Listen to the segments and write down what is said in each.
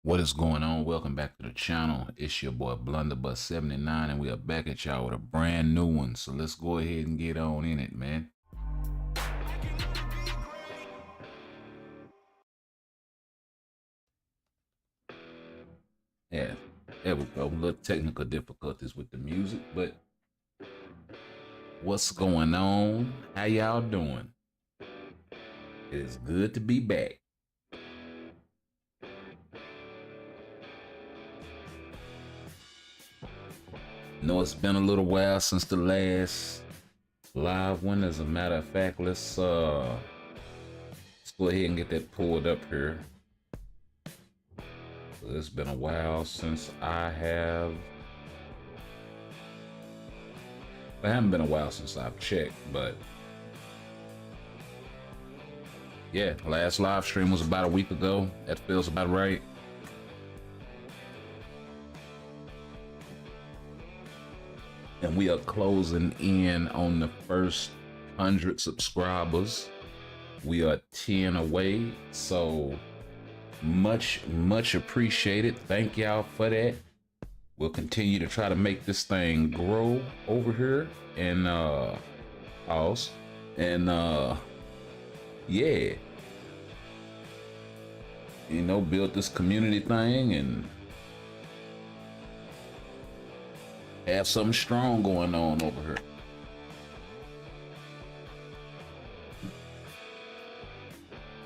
What is going on? Welcome back to the channel. It's your boy Blunderbuss79 and we are back at y'all with a brand new one. So let's go ahead and get on in it, man. Yeah, there we go. Little technical difficulties with the music, but what's going on? How y'all doing? It is good to be back. Know it's been a little while since the last live one. As a matter of fact, let's go ahead and get that pulled up here. It's been a while since I haven't been a while since I've checked, but yeah, last live stream was about a week ago. That feels about right. And we are closing in on the first 100 subscribers. We are 10 away, so much appreciated. Thank y'all for that. We'll continue to try to make this thing grow over here in house. And yeah, you know, build this community thing and have something strong going on over here.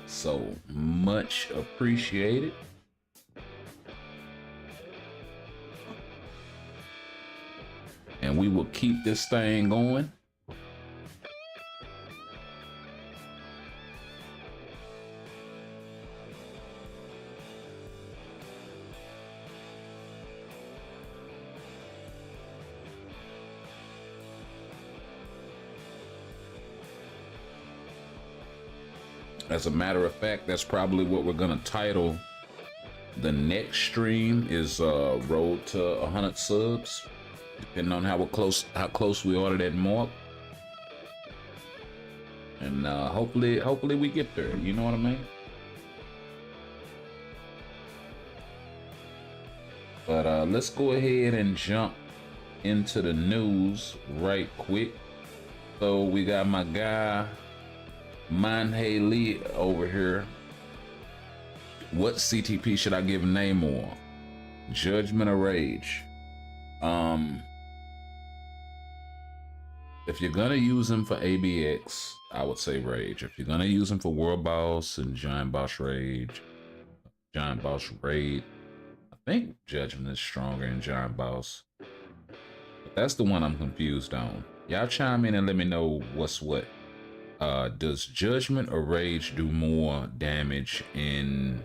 So much appreciated. And we will keep this thing going. As a matter of fact, that's probably what we're gonna title the next stream is Road to 100 subs, depending on how close we are to that mark. And hopefully we get there, you know what I mean? But let's go ahead and jump into the news right quick. So we got my guy Dailiy over here. What CTP should I give a name more? Judgment or Rage? If you're gonna use him for ABX, I would say Rage. If you're gonna use him for World Boss and Giant Boss Raid, I think Judgment is stronger than Giant Boss. But that's the one I'm confused on. Y'all chime in and let me know what's what. Does Judgment or Rage do more damage in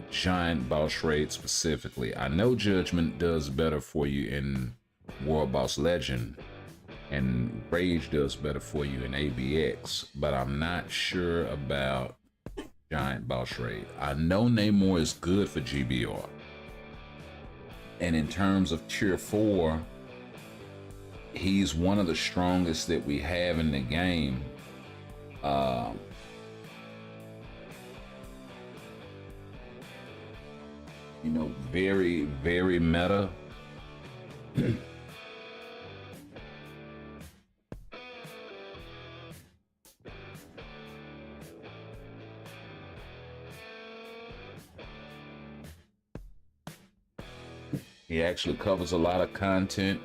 Giant Boss Raid specifically? I know Judgment does better for you in World Boss Legend, and Rage does better for you in ABX, but I'm not sure about Giant Boss Raid. I know Namor is good for GBR. And in terms of Tier 4, he's one of the strongest that we have in the game. You know, very meta. He actually covers a lot of content.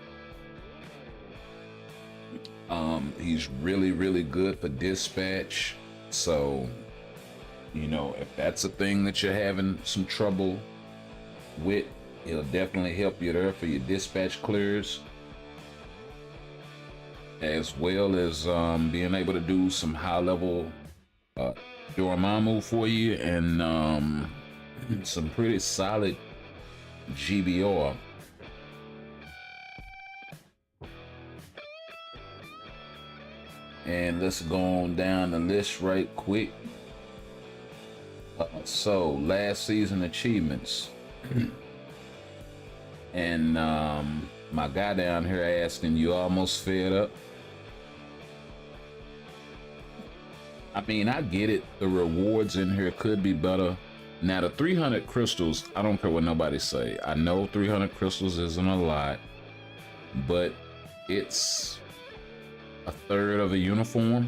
He's really good for dispatch. So, you know, if that's a thing that you're having some trouble with, he'll definitely help you there for your dispatch clears, as well as being able to do some high level Dormammu for you, and some pretty solid GBR. And let's go on down the list right quick. So last season achievements. And my guy down here asking, you almost fed up? I mean, I get it. The rewards in here could be better. Now the 300 crystals, I don't care what nobody say. I know 300 crystals isn't a lot, but it's a third of a uniform.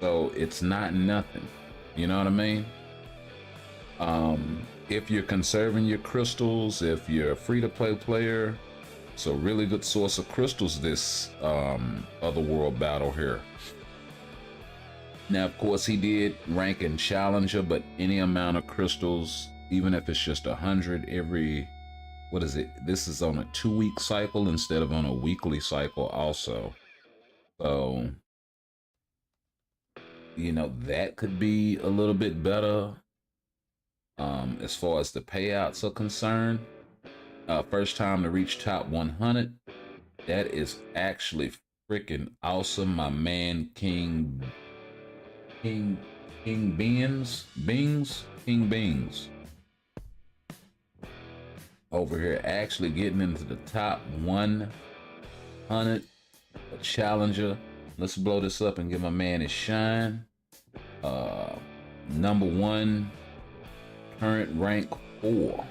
So it's not nothing. You know what I mean? If you're conserving your crystals, if you're a free-to-play player, it's a really good source of crystals, this Otherworld battle here. Now, of course, he did rank in Challenger, but any amount of crystals, even if it's just 100 every, what is it? This is on a 2-week cycle instead of on a weekly cycle also. So, you know, that could be a little bit better as far as the payouts are concerned. First time to reach top 100. That is actually freaking awesome. My man, King Beans over here actually getting into the top 100, a challenger. Let's blow this up and give my man his shine. Number 1, current rank 4.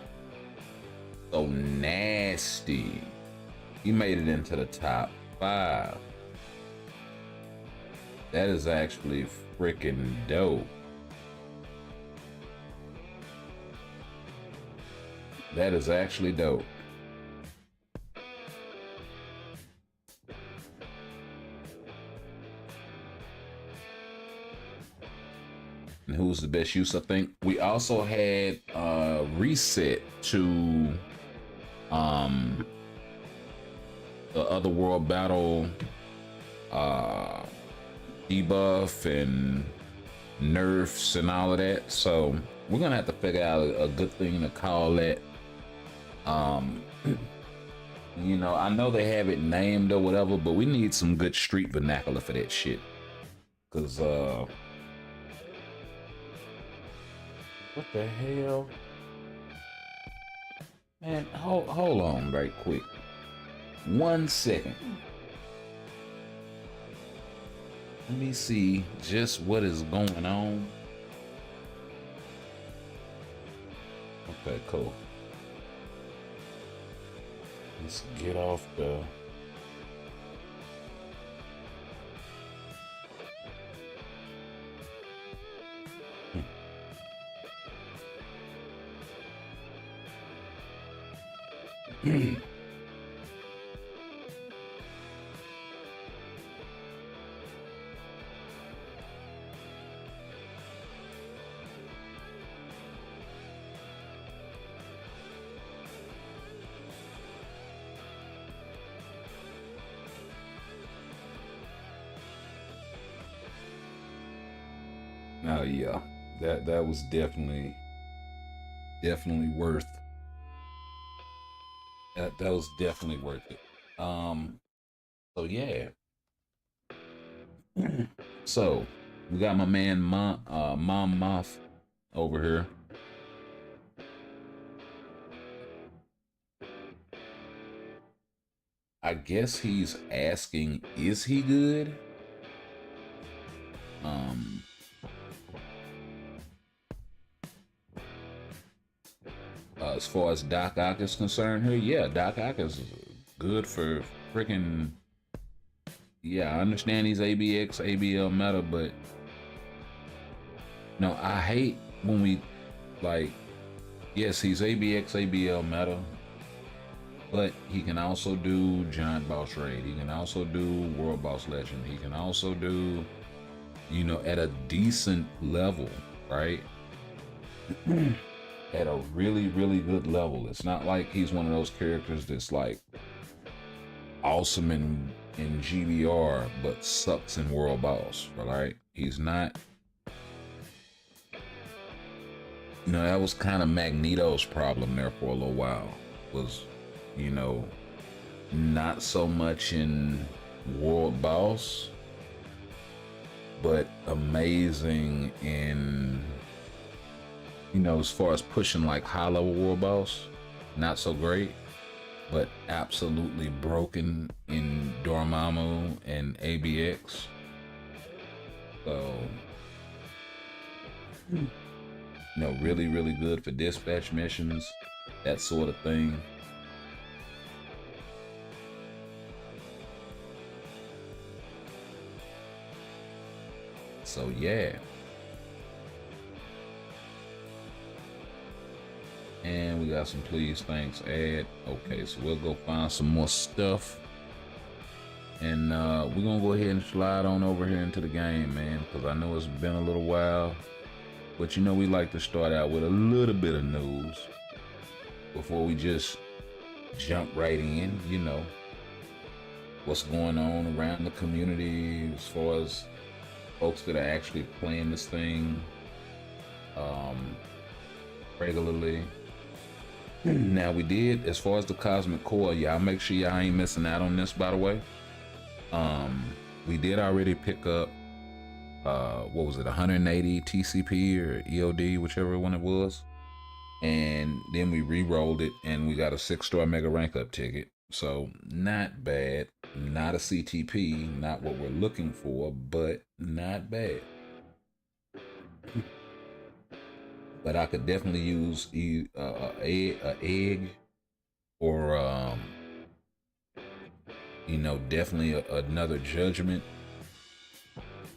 So nasty. He made it into the top 5. That is actually freaking dope. That is actually dope. And who's the best use? I think we also had reset to the Otherworld battle debuff and nerfs and all of that. So we're gonna have to figure out a good thing to call that. You know, I know they have it named or whatever, but we need some good street vernacular for that shit. Cause what the hell? Man, hold on right quick. 1 second. Let me see just what is going on. Okay, cool. Let's get off the... Oh yeah, that was definitely worth. That was definitely worth it. So yeah. So we got my man Mom Moth over here. I guess he's asking, is he good? As far as Doc Ock is concerned here, yeah, Doc Ock is good for freaking... Yeah, I understand he's ABX, ABL meta, but... No, I hate when we, like... Yes, he's ABX, ABL meta, but he can also do Giant Boss Raid. He can also do World Boss Legend. He can also do, you know, at a decent level, right? At a really, really good level. It's not like he's one of those characters that's like awesome in GBR but sucks in World Boss, right? He's not. You know, that was kind of Magneto's problem there for a little while. Was, you know, not so much in World Boss, but amazing in, you know, as far as pushing like high level World Boss, not so great, but absolutely broken in Dormammu and ABX. So really, really good for dispatch missions, that sort of thing. So yeah. And we got some please, thanks, add. Okay, so we'll go find some more stuff. And we're gonna go ahead and slide on over here into the game, man, because I know it's been a little while. But you know, we like to start out with a little bit of news before we just jump right in, you know, what's going on around the community as far as folks that are actually playing this thing regularly. Now we did, as far as the Cosmic Core, y'all make sure y'all ain't missing out on this, by the way. We did already pick up what was it, 180 TCP or EOD, whichever one it was, and then we re-rolled it and we got a 6-star mega rank up ticket. So not bad, not a CTP, not what we're looking for, but not bad. But I could definitely use a egg or you know, definitely another judgment.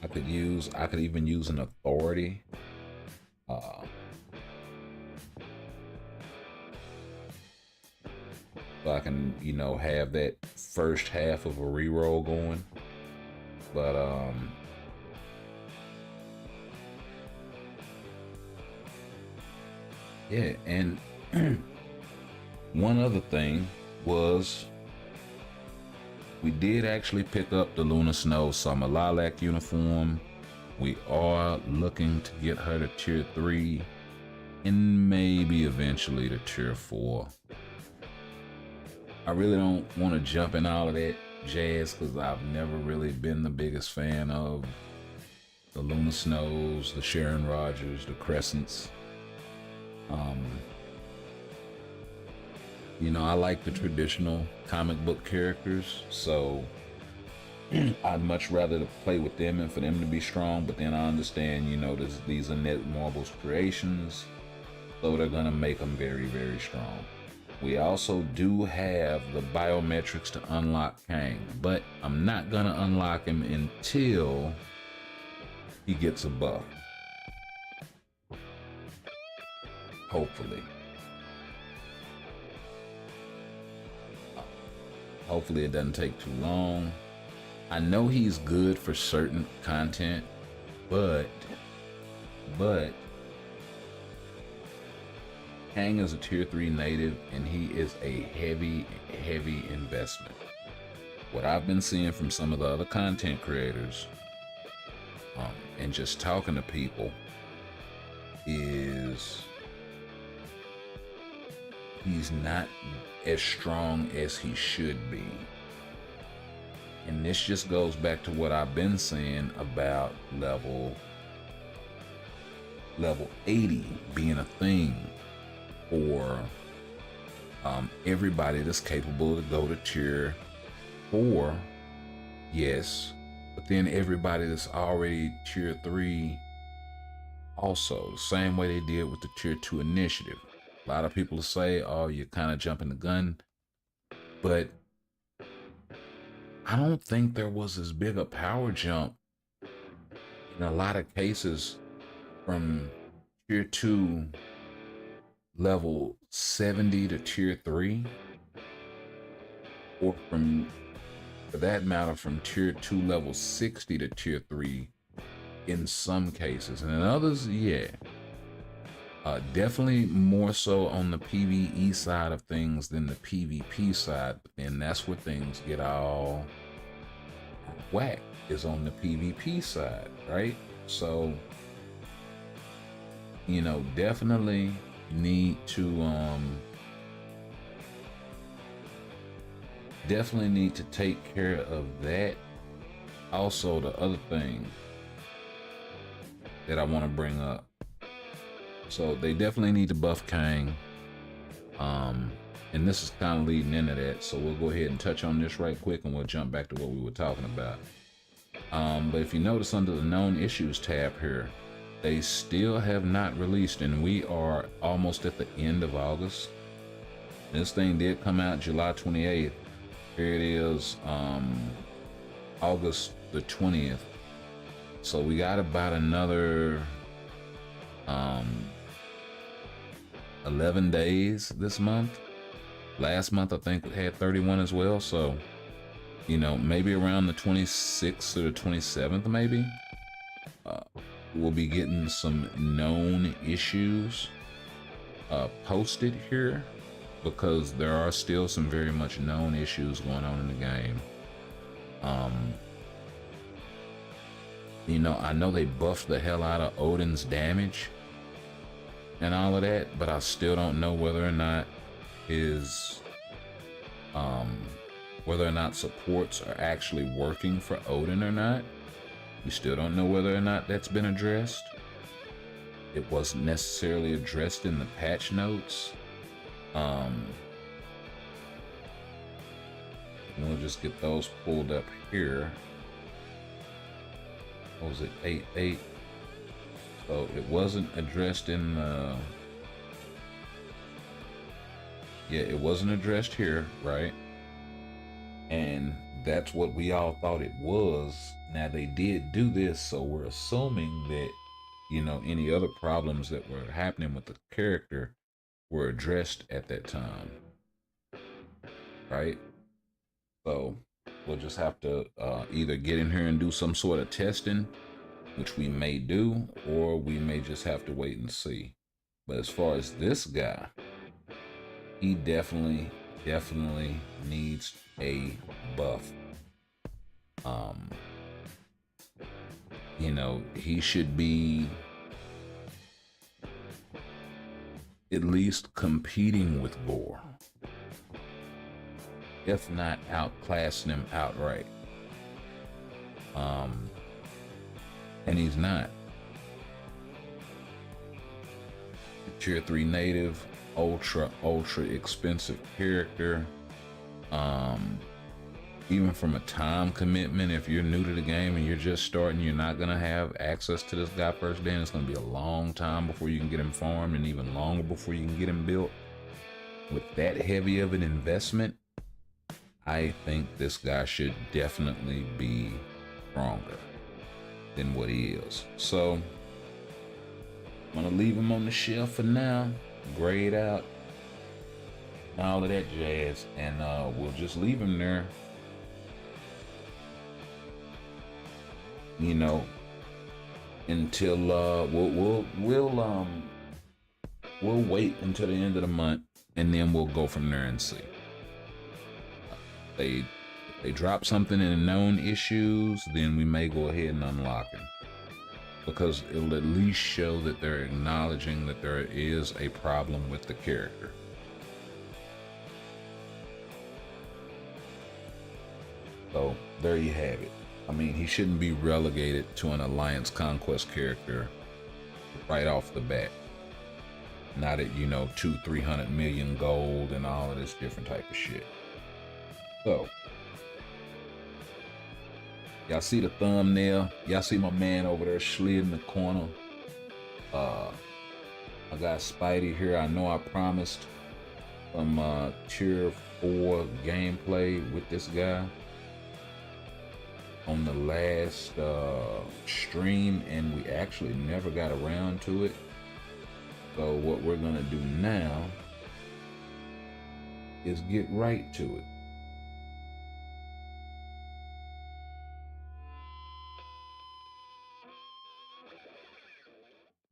I could even use an authority. So I can, you know, have that first half of a reroll going. But yeah, and one other thing was we did actually pick up the Luna Snow Summer Lilac uniform. We are looking to get her to tier 3 and maybe eventually to tier 4. I really don't want to jump in all of that jazz because I've never really been the biggest fan of the Luna Snows, the Sharon Rogers, the Crescents. You know, I like the traditional comic book characters, so I'd much rather to play with them and for them to be strong, but then I understand, you know, these are Netmarble's creations, so they're gonna make them very, very strong. We also do have the biometrics to unlock Kang, but I'm not gonna unlock him until he gets a buff. Hopefully. Hopefully it doesn't take too long. I know he's good for certain content, but Kang is a tier 3 native and he is a heavy investment. What I've been seeing from some of the other content creators and just talking to people is he's not as strong as he should be. And this just goes back to what I've been saying about level 80 being a thing for everybody that's capable to go to tier 4, yes, but then everybody that's already tier 3 also, the same way they did with the tier 2 initiative. A lot of people say, oh, you're kind of jumping the gun, but I don't think there was as big a power jump in a lot of cases from tier 2 level 70 to tier 3, or from, for that matter, from tier 2 level 60 to tier 3 in some cases, and in others, yeah. Definitely more so on the PvE side of things than the PvP side, but then that's where things get all whack, is on the PvP side, right? So, you know, definitely need to take care of that. Also, the other thing that I want to bring up, so they definitely need to buff Kang, and this is kind of leading into that, so we'll go ahead and touch on this right quick and we'll jump back to what we were talking about. But if you notice under the known issues tab here, they still have not released, and we are almost at the end of August. This thing did come out July 28th. Here it is, August the 20th. So we got about another 11 days this month. Last month I think we had 31 as well. So, you know, maybe around the 26th or the 27th, maybe we'll be getting some known issues posted here, because there are still some very much known issues going on in the game. You know, I know they buffed the hell out of Odin's damage and all of that, but I still don't know whether or not his whether or not supports are actually working for Odin or not. We still don't know whether or not that's been addressed. It wasn't necessarily addressed in the patch notes. We'll just get those pulled up here. What was it, 8.8? So it wasn't addressed in the... Yeah, it wasn't addressed here, right? And that's what we all thought it was. Now they did do this, so we're assuming that, you know, any other problems that were happening with the character were addressed at that time, right? So we'll just have to either get in here and do some sort of testing, which we may do, or we may just have to wait and see. But as far as this guy, he definitely needs a buff. You know, he should be at least competing with Gore, if not outclassing him outright. And he's not. Tier 3 native, ultra expensive character. Even from a time commitment, if you're new to the game and you're just starting, you're not gonna have access to this guy first day, and it's gonna be a long time before you can get him farmed, and even longer before you can get him built. With that heavy of an investment, I think this guy should definitely be stronger than what he is. So I'm gonna leave him on the shelf for now, grade out and all of that jazz, and we'll just leave him there, you know, until we'll wait until the end of the month, and then we'll go from there and see. They drop something in the known issues, then we may go ahead and unlock him, because it'll at least show that they're acknowledging that there is a problem with the character. So there you have it. I mean, he shouldn't be relegated to an Alliance Conquest character right off the bat. Not at, you know, 200-300 million gold and all of this different type of shit. So, y'all see the thumbnail? Y'all see my man over there slid in the corner? I got Spidey here. I know I promised some tier 4 gameplay with this guy on the last stream, and we actually never got around to it. So what we're gonna do now is get right to it.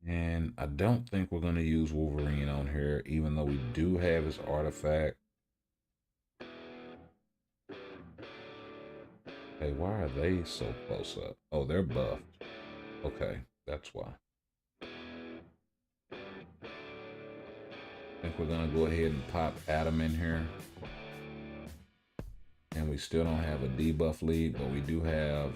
And I don't think we're gonna use Wolverine on here, even though we do have his artifact. Hey, why are they so close up? Oh, they're buffed. Okay, that's why. I think we're gonna go ahead and pop Adam in here. And we still don't have a debuff lead, but we do have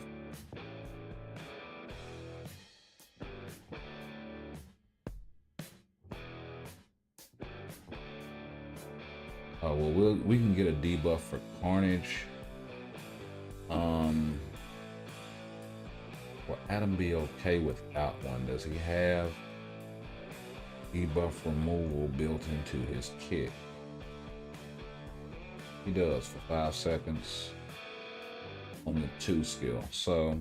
we can get a debuff for Carnage. Will Adam be okay without one? Does he have debuff removal built into his kit? He does for 5 seconds on the 2 skill. So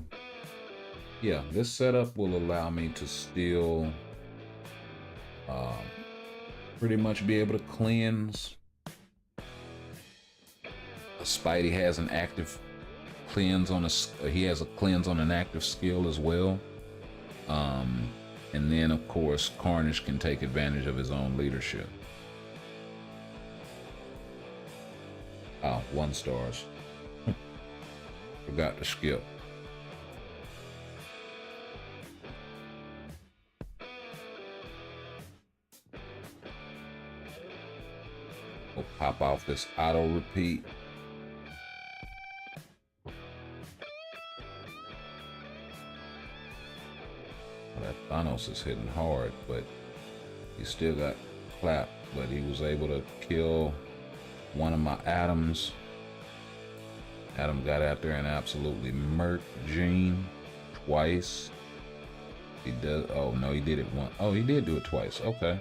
yeah, this setup will allow me to still pretty much be able to cleanse. Spidey has an active cleanse on he has a cleanse on an active skill as well. And then of course Carnage can take advantage of his own leadership. Oh, 1 stars. Forgot to skip. We'll pop off this auto repeat. Well, that Thanos is hitting hard, but he still got clapped. But he was able to kill one of my Atoms. Adam got out there and absolutely murked Jean twice. He does. Oh no, he did it once. Oh, he did do it twice. Okay.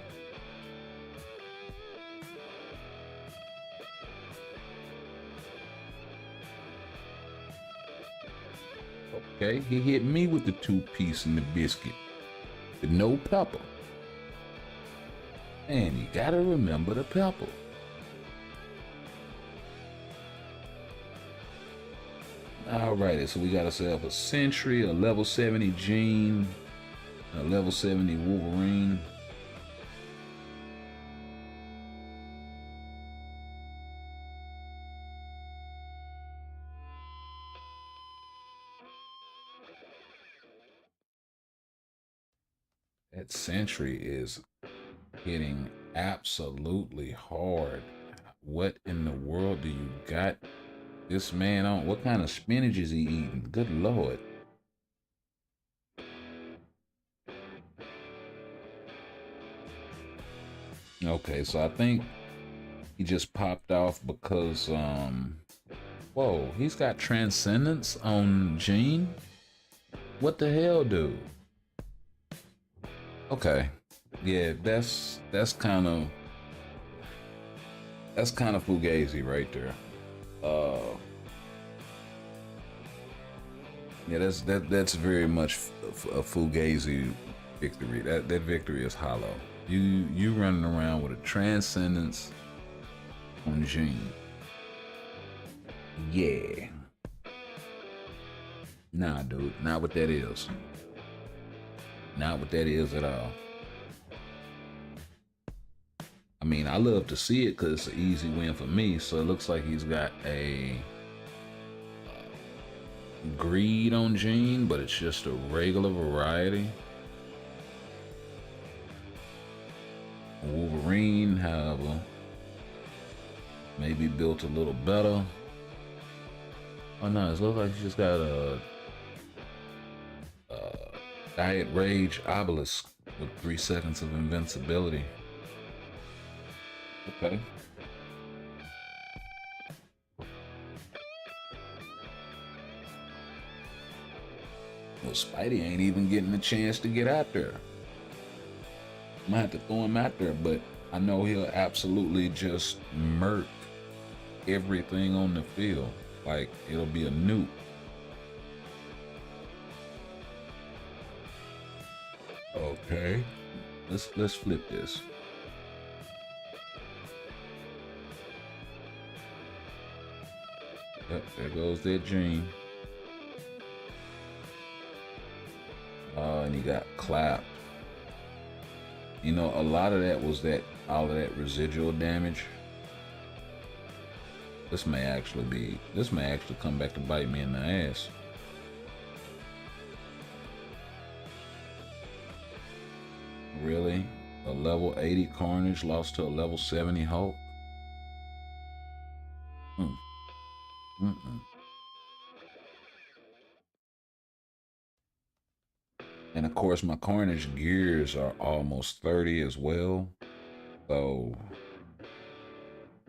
Okay, he hit me with the 2-piece and the biscuit with no pepper. And you gotta remember the pepper. Alrighty, so we got ourselves a Sentry, a level 70 Jean, a level 70 Wolverine. That Sentry is hitting absolutely hard. What in the world do you got this man on? What kind of spinach is he eating? Good Lord. Okay, so I think he just popped off because, whoa, he's got Transcendence on Jean? What the hell, dude? Okay, yeah, that's kind of fugazi right there. Yeah, that's very much a fugazi victory. That victory is hollow. You running around with a Transcendence on Jean. Yeah. Nah, dude, not what that is. Not what that is at all. I mean, I love to see it because it's an easy win for me. So it looks like he's got a Greed on Jean, but it's just a regular variety. Wolverine, however, maybe built a little better. Oh no, it looks like he's just got a Diet Rage Obelisk with 3 seconds of invincibility. Okay. Well, Spidey ain't even getting a chance to get out there. I might have to throw him out there, but I know he'll absolutely just murk everything on the field. Like, it'll be a nuke. Okay. Let's flip this. Yep, there goes that Jean. And he got clapped. You know, a lot of that was all of that residual damage. This may actually come back to bite me in the ass. Really? A level 80 Carnage lost to a level 70 Hulk? And of course, my Carnage gears are almost 30 as well. So,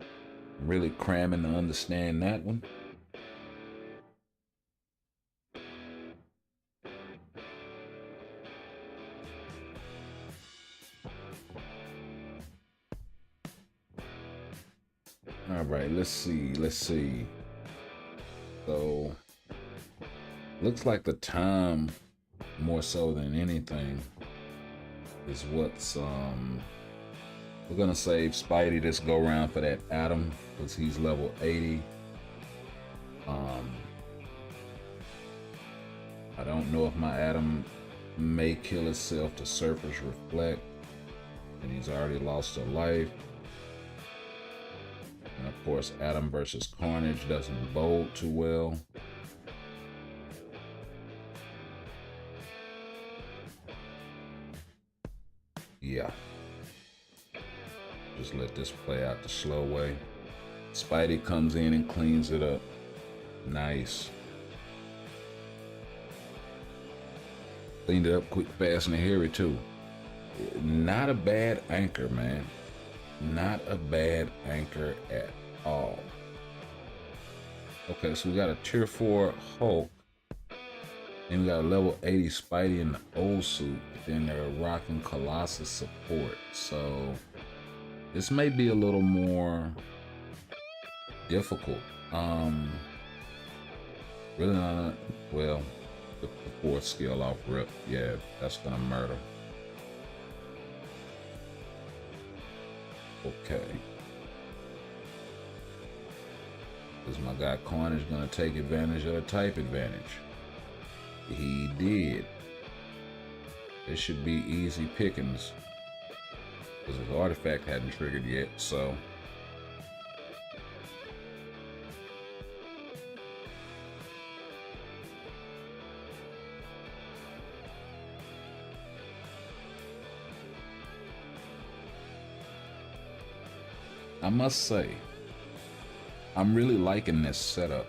I'm really cramming to understand that one. let's see. So, looks like the time, more so than anything, is what's we're gonna save Spidey this go round for that Atom because he's level 80. I don't know if my Atom may kill itself to surface reflect, and he's already lost a life. And of course, Atom versus Carnage doesn't bode too well. Yeah. Just let this play out the slow way. Spidey comes in and cleans it up. Nice. Cleaned it up quick, fast, and hairy too. Not a bad anchor, man. Not a bad anchor at all. Okay, so we got a tier 4 Hulk. Then we got a level 80 Spidey in the old suit. Then they're rocking Colossus support. So this may be a little more difficult. Really not, well, the 4th skill off rip. Yeah, that's gonna murder. Okay. Is my guy Carnage gonna take advantage of the type advantage? He did. It should be easy pickings because his artifact hadn't triggered yet, so. I must say, I'm really liking this setup.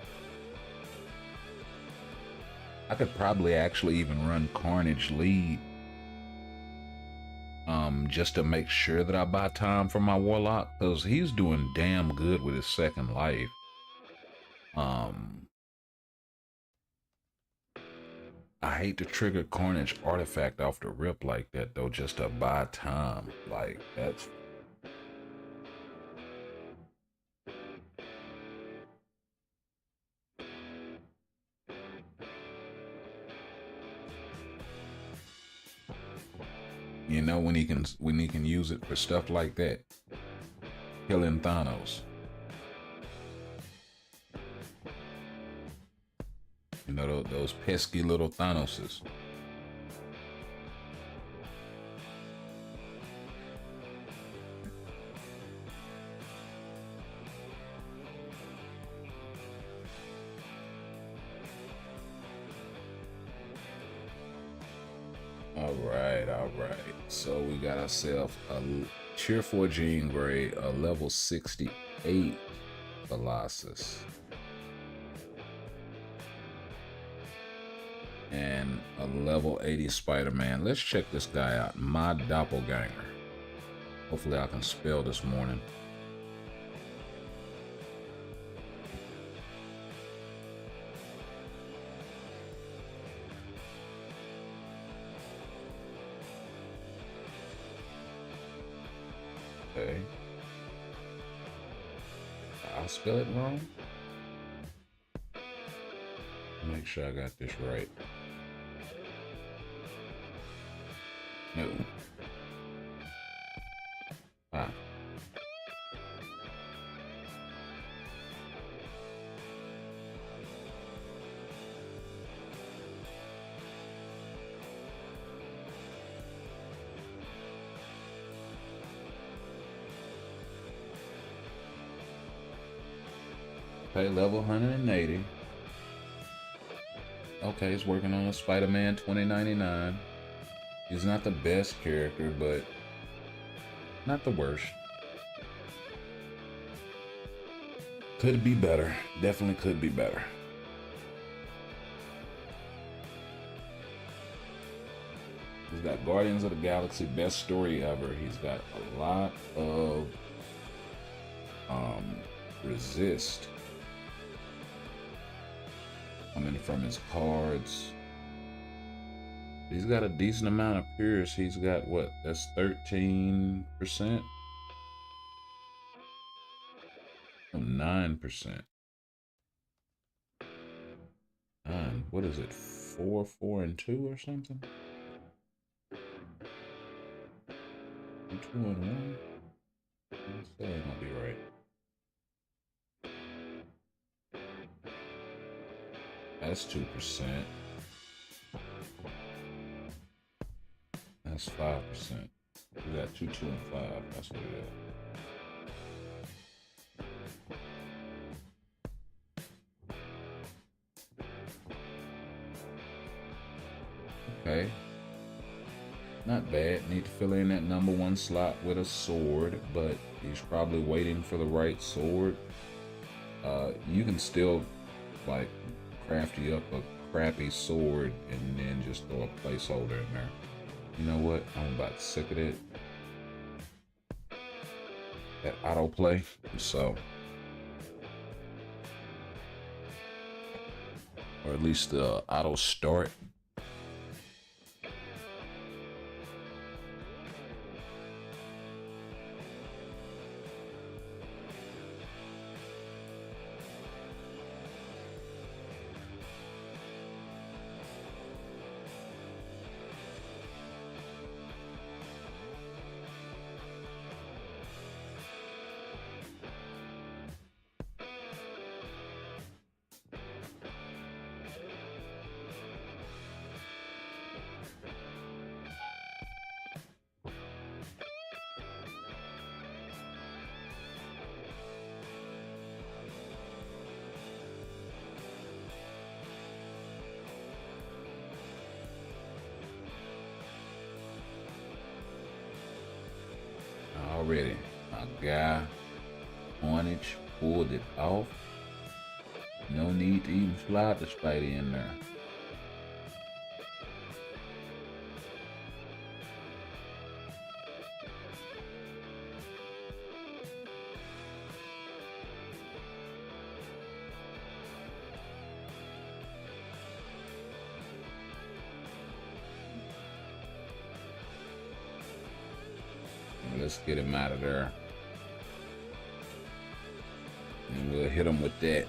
I could probably actually even run Carnage lead just to make sure that I buy time for my Warlock, because he's doing damn good with his second life. I hate to trigger Carnage artifact off the rip like that though, just to buy time. Like, that's... You know, when he can use it for stuff like that. Killing Thanos. You know, those pesky little Thanoses. All right. So we got ourselves a tier 4 Jean Grey, a level 68 Colossus, and a level 80 Spider-Man. Let's check this guy out. My doppelganger. Hopefully I can spell this morning. Okay. I'll spell it wrong. Make sure I got this right. No. Ah. Okay, level 180. Okay, it's working on a Spider-Man 2099. He's not the best character, but not the worst. Could be better. Definitely could be better. He's got Guardians of the Galaxy, best story ever. He's got a lot of resist coming from his cards. He's got a decent amount of Pierce. He's got what? That's 13%. 9%. What is it? 4, 4, and 2 or something? 2 and 1? That ain't gonna be right. That's 2%. That's 5%. We got 2, 2, and 5. That's what it is. Okay. Not bad. Need to fill in that number 1 slot with a sword, but he's probably waiting for the right sword. You can still like craft you up a crappy sword and then just throw a placeholder in there. You know what? I'm about sick of it. That autoplay. So, or at least the auto start. Already, my guy, Hornage, pulled it off. No need to even slide the Spidey in there. Let's get him out of there. And we'll hit him with that.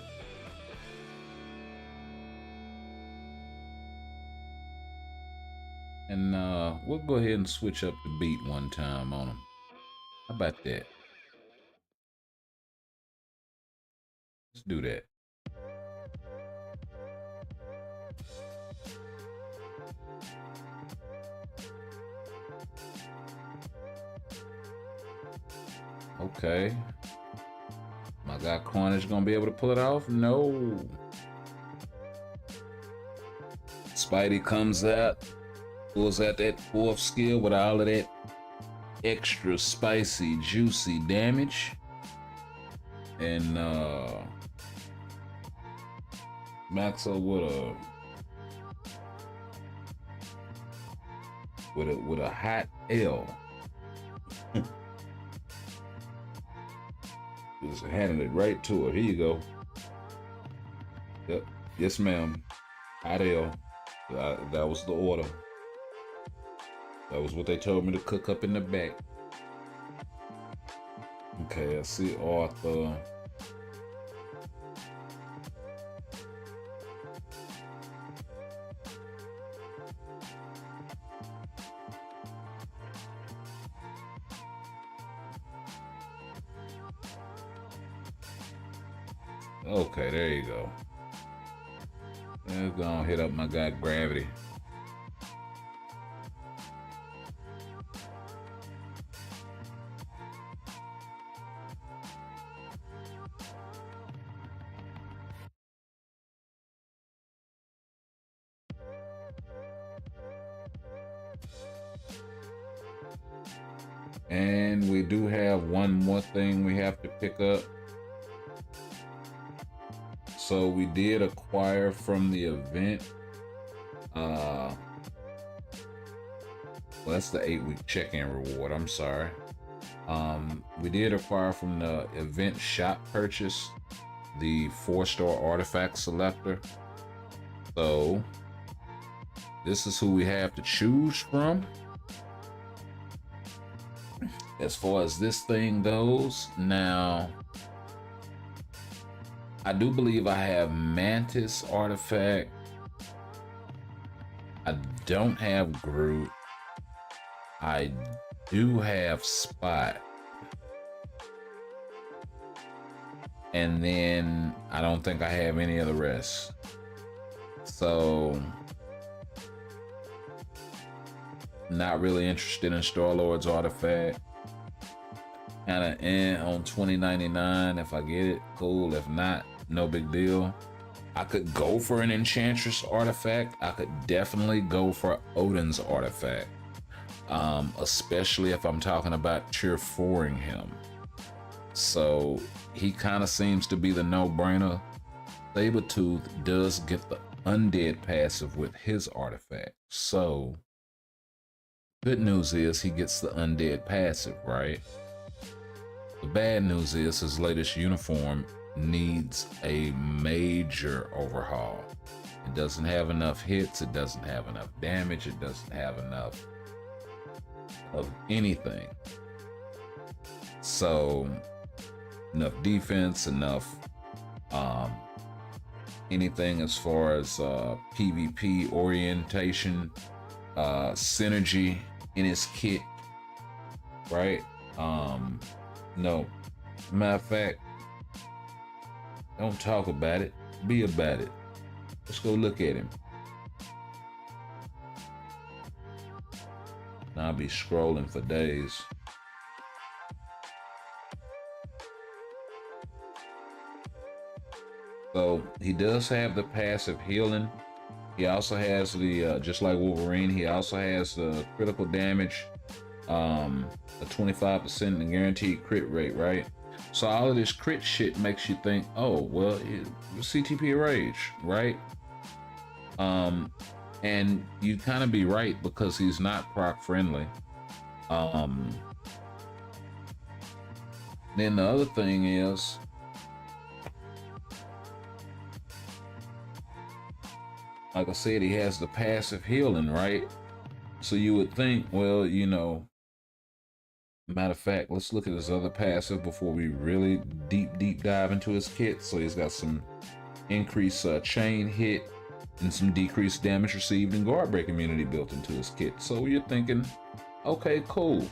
And we'll go ahead and switch up the beat one time on him. How about that? Let's do that. Okay. My guy Cornish gonna be able to pull it off? No. Spidey comes out, pulls out that 4th skill with all of that extra spicy, juicy damage. And Maxo with a hot L. Just handing it right to her. Here you go. Yep. Yes, ma'am. Hot L. That was the order. That was what they told me to cook up in the back. Okay, I see Arthur. Okay, there you go. Let's go and hit up my guy Gravity. And we do have one more thing we have to pick up. So we did acquire from the event. Well, that's the 8-week check-in reward. I'm sorry. We did acquire from the event shop purchase the 4-star artifact selector. So this is who we have to choose from. As far as this thing goes, now I do believe I have Mantis artifact. I don't have Groot. I do have Spot. And then I don't think I have any of the rest. So not really interested in Star-Lord's artifact. Kinda on 2099. If I get it, cool. If not, no big deal. I could go for an Enchantress artifact. I could definitely go for Odin's artifact. Especially if I'm talking about tier 4ing him. So he kind of seems to be the no-brainer. Sabretooth does get the undead passive with his artifact. So good news is he gets the undead passive, right? The bad news is his latest uniform needs a major overhaul. It doesn't have enough hits, it doesn't have enough damage, it doesn't have enough of anything. So enough defense, enough anything as far as PvP orientation, synergy in his kit, right? No, matter of fact, don't talk about it, be about it. Let's go look at him. Now I'll be scrolling for days. So he does have the passive healing. He also has the, just like Wolverine, he also has the critical damage, a 25% and guaranteed crit rate, right? So all of this crit shit makes you think, oh, well, CTP Rage, right? And you kind of be right because he's not proc friendly. Then the other thing is, like I said, he has the passive healing, right? So you would think, well, you know, matter of fact, let's look at his other passive before we really deep dive into his kit. So he's got some increased chain hit and some decreased damage received and guard break immunity built into his kit. So you're thinking, okay, cool.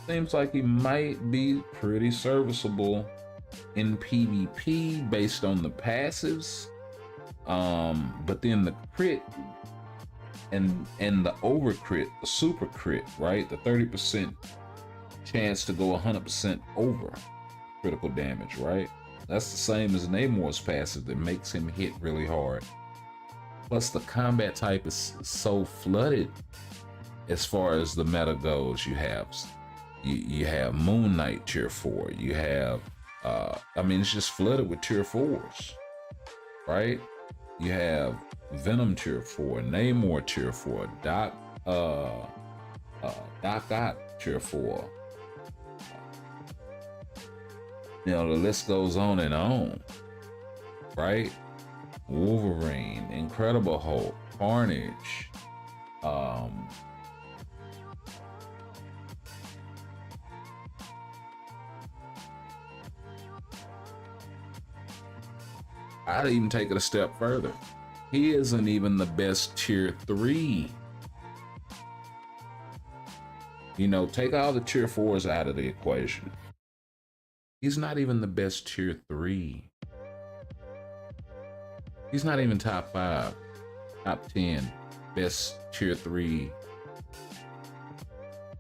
Seems like he might be pretty serviceable in PvP based on the passives. But then the crit and the over crit, the super crit, right? The 30% chance to go 100% over critical damage, right? That's the same as Namor's passive that makes him hit really hard. Plus the combat type is so flooded as far as the meta goes. You have Moon Knight tier 4, you have I mean, it's just flooded with tier 4s, right? You have Venom tier 4, Namor tier 4, Doc Ock tier 4. You know, the list goes on and on, right? Wolverine, Incredible Hulk, Carnage, I'd even take it a step further. He isn't even the best tier 3. You know, take all the tier 4s out of the equation. He's not even the best tier 3. He's not even top 5, top 10 best tier 3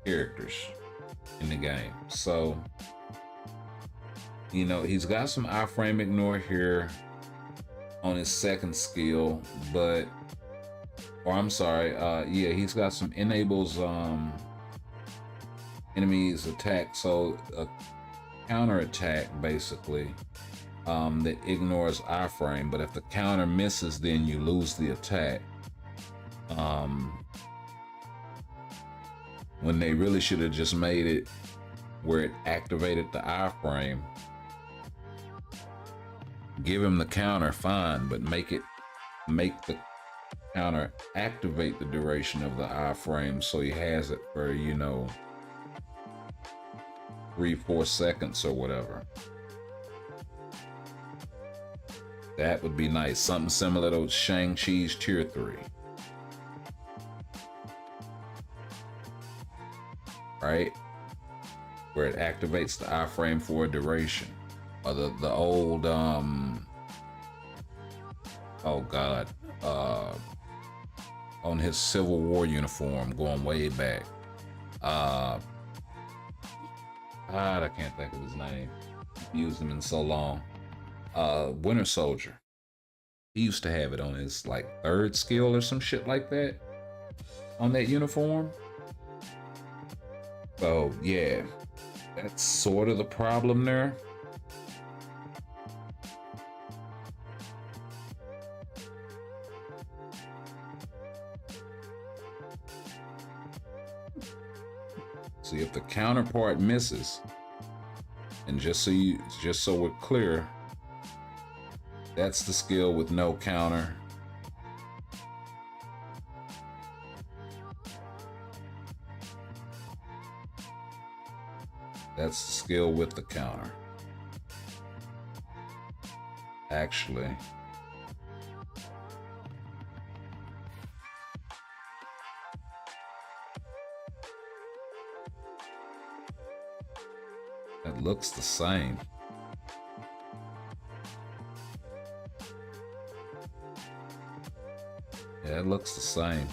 characters in the game. So, you know, he's got some iframe ignore here on his second skill, but, or I'm sorry, yeah, he's got some enables enemies attack, so a counter attack basically that ignores iframe, but if the counter misses, then you lose the attack. When they really should have just made it where it activated the iframe. Give him the counter, fine, but make the counter activate the duration of the iframe so he has it for, you know, 3-4 seconds or whatever. That would be nice. Something similar to Shang-Chi's Tier 3. Right? Where it activates the iframe for a duration. Or the old, oh God, on his Civil War uniform going way back. God, I can't think of his name. Used him in so long. Winter Soldier. He used to have it on his like 3rd skill or some shit like that on that uniform. So yeah, that's sort of the problem there. See, if the counterpart misses, and just so we're clear, that's the skill with no counter. That's the skill with the counter. Actually, it looks the same. Yeah, it looks the same.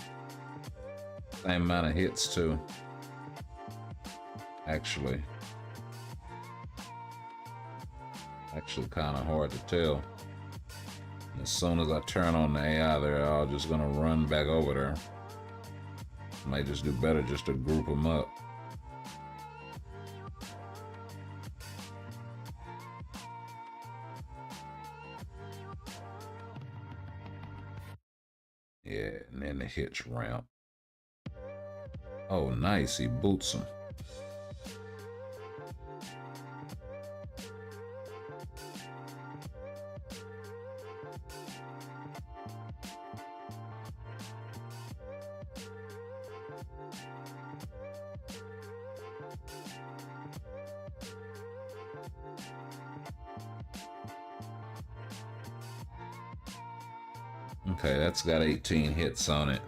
Same amount of hits too. Actually kind of hard to tell. As soon as I turn on the AI, they're all just gonna run back over there. Might just do better just to group them up. Yeah, and then the hits ramp. Oh, nice, he boots him. Okay, that's got 18 hits on it.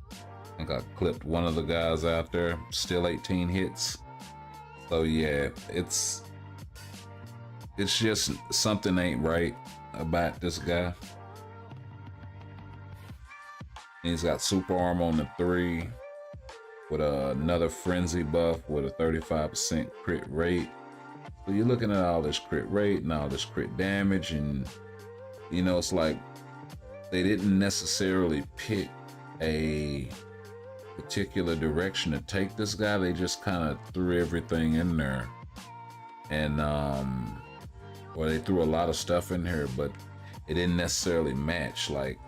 I think I clipped one of the guys out there, still 18 hits. So yeah, it's just something ain't right about this guy. He's got super armor on the 3 with another frenzy buff with a 35% crit rate. So you're looking at all this crit rate and all this crit damage, and you know, it's like they didn't necessarily pick a particular direction to take this guy. They just kind of threw everything in there, and or they threw a lot of stuff in here, but it didn't necessarily match. Like,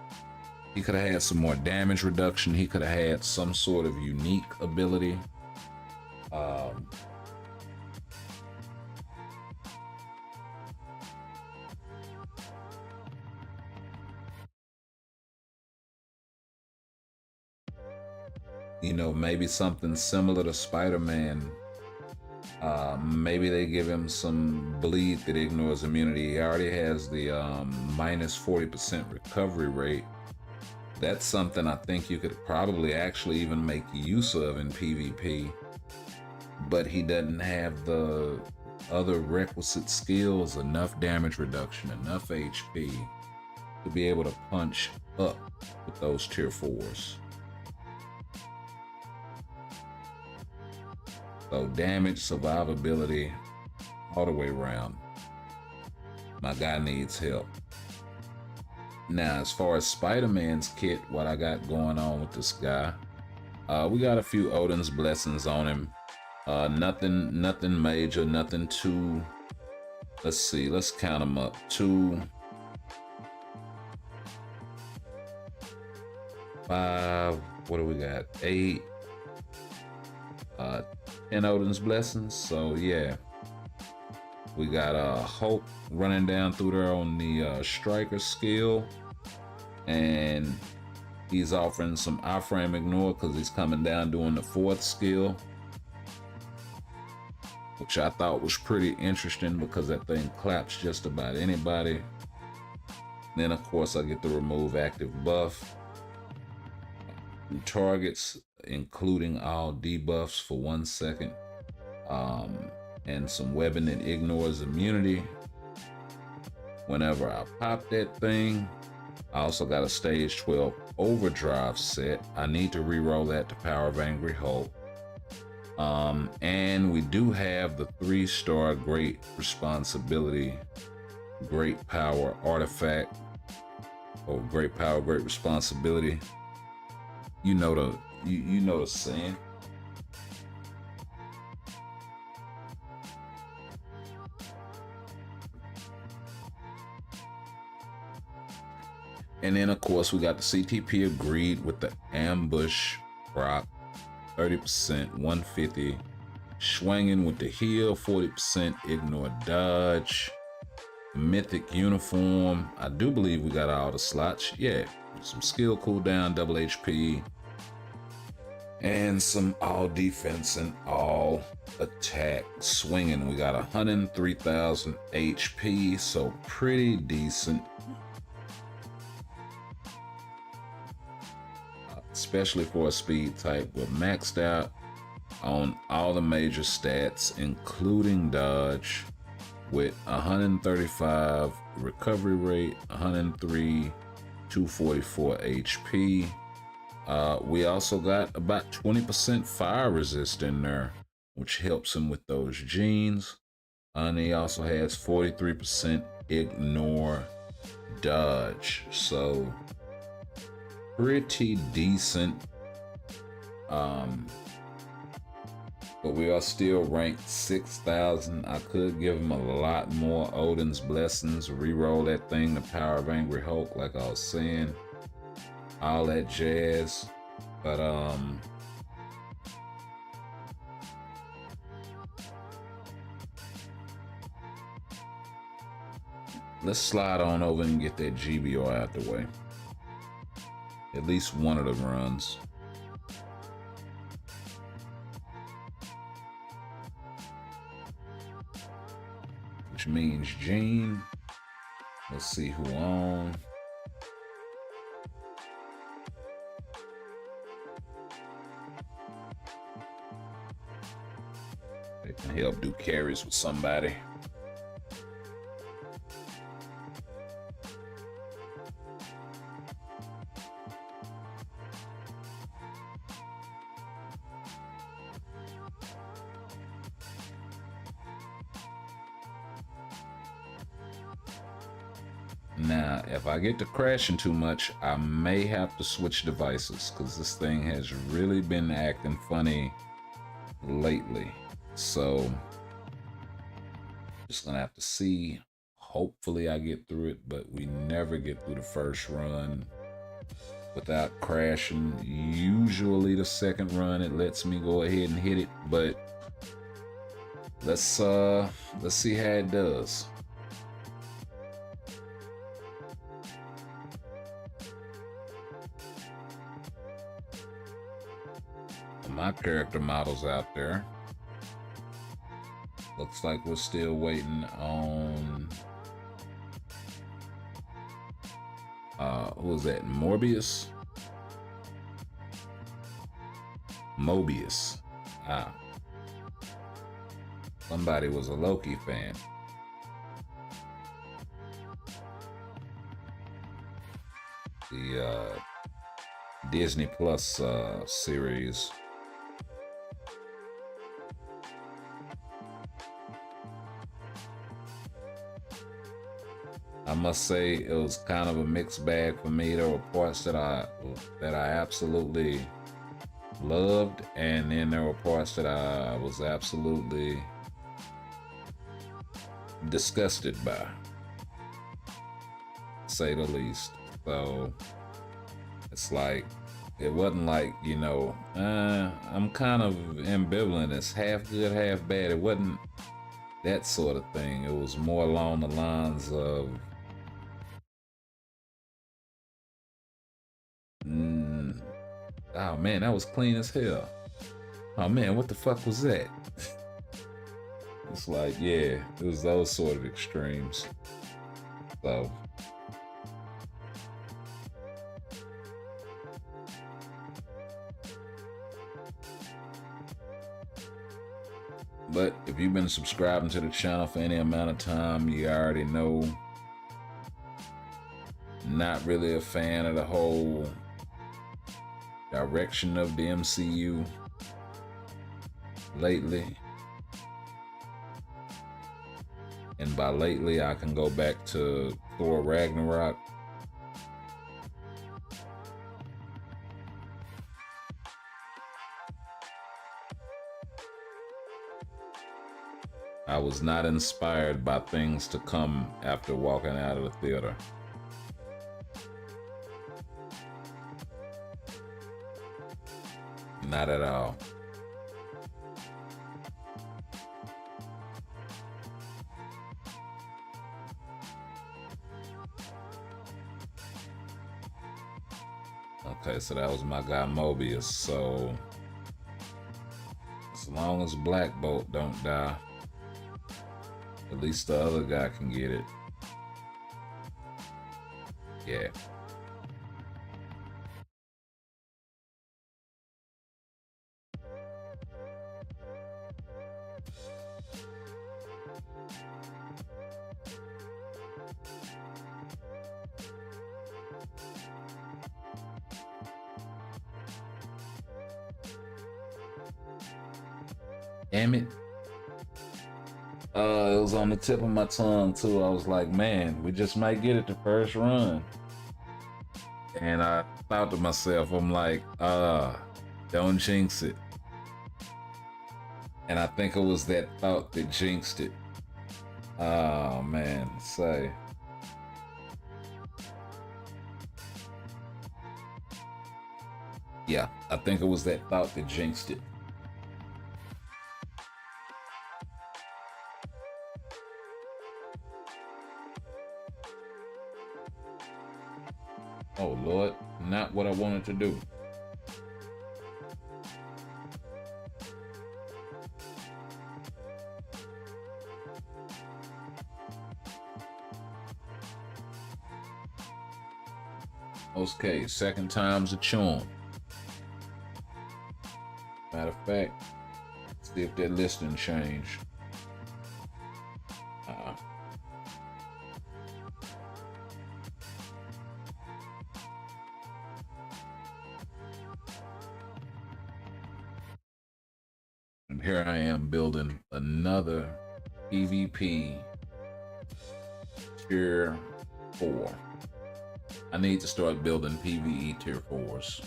he could have had some more damage reduction. He could have had some sort of unique ability. You know, maybe something similar to Spider-Man. Maybe they give him some bleed that ignores immunity. He already has the minus 40% recovery rate. That's something I think you could probably actually even make use of in PvP. But he doesn't have the other requisite skills, enough damage reduction, enough HP to be able to punch up with those tier 4s. So damage, survivability, all the way around. My guy needs help. Now, as far as Spider-Man's kit, what I got going on with this guy, we got a few Odin's Blessings on him. Nothing major, nothing too, let's see, let's count them up. 2, 5, what do we got? 8, 10 Odin's Blessings. So yeah, we got Hulk running down through there on the Striker skill, and he's offering some iframe ignore because he's coming down doing the 4th skill, which which I thought was pretty interesting because that thing claps just about anybody. Then of course I get to remove active buff. Targets, including all debuffs for 1 second. And some weapon that ignores immunity. Whenever I pop that thing, I also got a stage 12 overdrive set. I need to re-roll that to Power of Angry Hulk. And we do have the 3-star Great Responsibility, Great Power artifact, or Great Power, Great Responsibility. You know the saying. And then of course we got the CTP agreed with the ambush proc, 30%, 150. Swinging with the heal, 40%, ignore dodge. Mythic uniform, I do believe we got all the slots. Yeah, some skill cooldown, double HP. And some all defense and all attack. Swinging, we got 103,000 HP, so pretty decent. Especially for a speed type. We're maxed out on all the major stats, including dodge, with 135 recovery rate, 103, 244 HP. We also got about 20% fire resist in there, which helps him with those genes. And he also has 43% ignore dodge. So pretty decent. But we are still ranked 6,000. I could give him a lot more Odin's Blessings, reroll that thing, the Power of Angry Hulk, like I was saying, all that jazz. But let's slide on over and get that GBR out the way. At least one of the runs. Which means Gene. Let's see who on. They can help do carries with somebody. Now, if I get to crashing too much, I may have to switch devices because this thing has really been acting funny lately. So, just gonna have to see. Hopefully I get through it, but we never get through the first run without crashing. Usually the second run, it lets me go ahead and hit it, but let's see how it does. My character models out there. Looks like we're still waiting on who was that? Mobius. Somebody was a Loki fan. The Disney Plus series. I must say it was kind of a mixed bag for me. There were parts that I absolutely loved, and then there were parts that I was absolutely disgusted by, to say the least. So it's like, it wasn't like, you know, I'm kind of ambivalent. It's half good, half bad. It wasn't that sort of thing. It was more along the lines of oh man, that was clean as hell. Oh man, what the fuck was that? It's like, yeah, it was those sort of extremes. So, but if you've been subscribing to the channel for any amount of time, you already know, not really a fan of the whole direction of the MCU lately. And by lately, I can go back to Thor Ragnarok. I was not inspired by things to come after walking out of the theater. Not at all. Okay, so that was my guy Mobius. So as long as Black Bolt don't die, at least the other guy can get it. Yeah. Damn it. It was on the tip of my tongue too. I was like, man, we just might get it the first run. And I thought to myself, I'm like, don't jinx it. And I think it was that thought that jinxed it. Oh man, say. Yeah, I think it was that thought that jinxed it. Oh Lord, not what I wanted to do. Okay, second time's a charm. Matter of fact, see if that listing changed. And here I am building another PvP tier 4. I need to start building PvE tier 4s.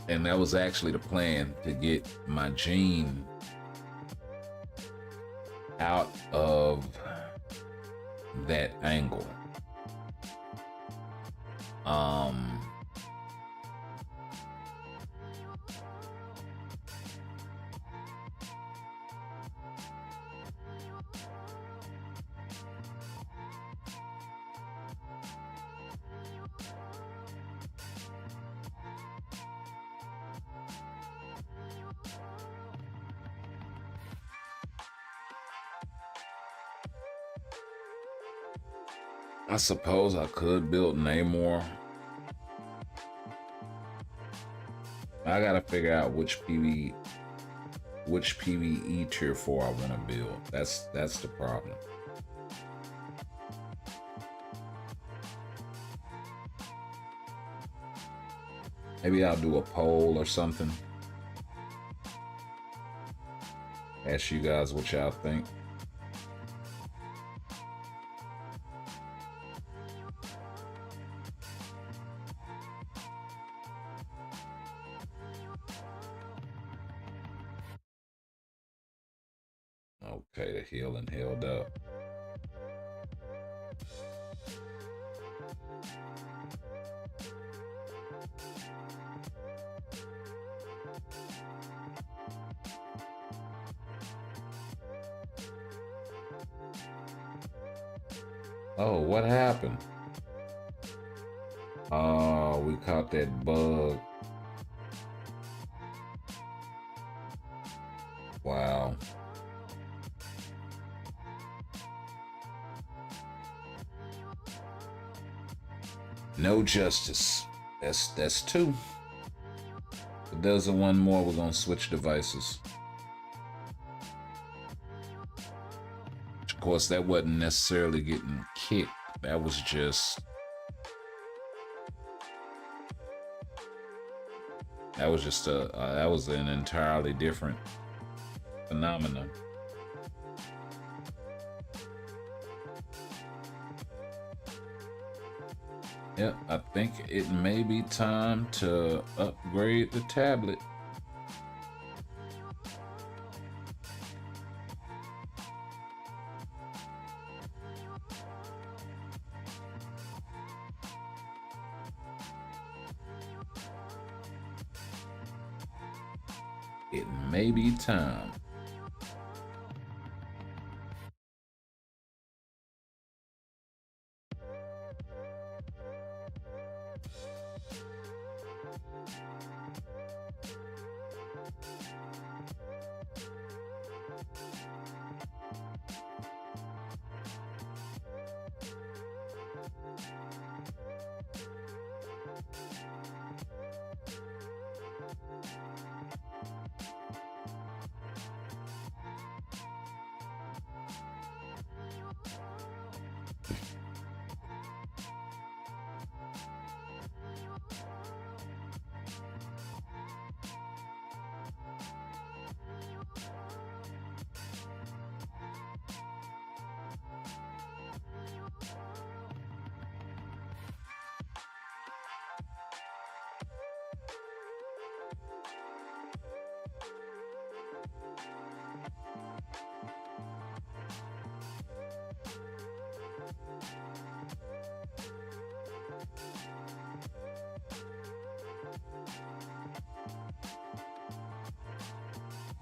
And that was actually the plan, to get my gene out of that angle. I suppose I could build Namor. I gotta figure out which PvE tier 4 I want to build. That's the problem. Maybe I'll do a poll or something. Ask you guys what y'all think. Okay, the healing held up. Oh, what happened? Oh, we caught that bug. No justice. That's two. If there's a one more, we're gonna switch devices. Of course, that wasn't necessarily getting kicked. That was just that was an entirely different phenomenon. Yep, I think it may be time to upgrade the tablet. It may be time.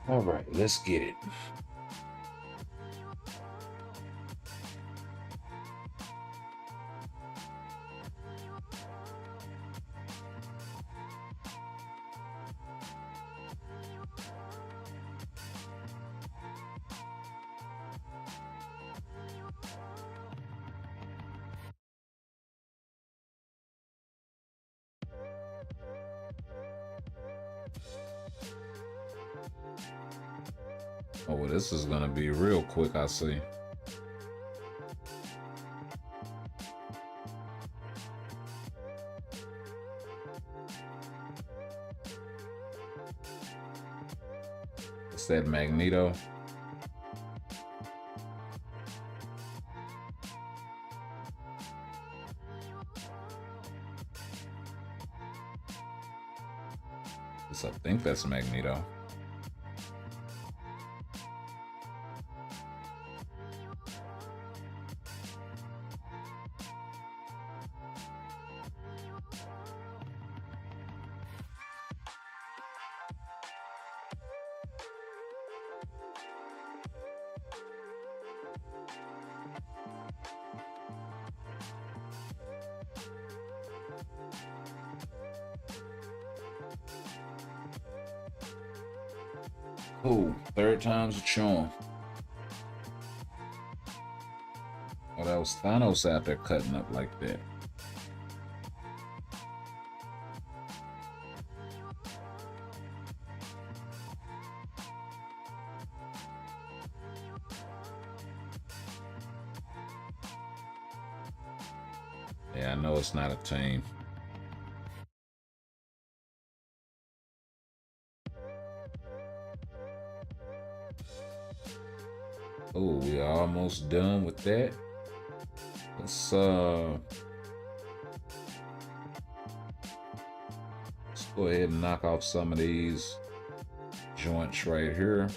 All right, let's get it. Oh, well, this is gonna be real quick, I see. It's that Magneto. I think that's Magneto. Cool. Third time's a charm. Oh, that was Thanos out there cutting up like that. Yeah, I know it's not a team. Oh, we're almost done with that. Let's go ahead and knock off some of these joints right here.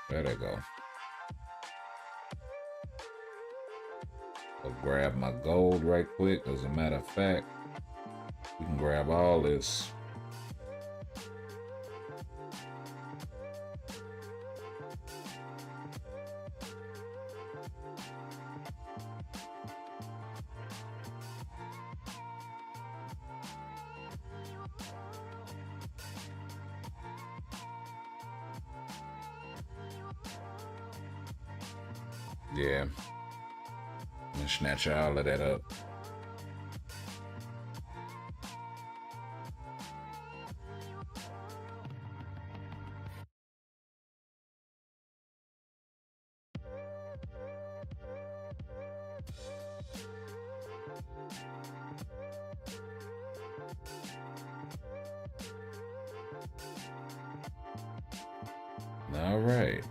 There they go. I'll grab my gold right quick. As a matter of fact, We can grab all this. Yeah. And snatch all of that up. All right.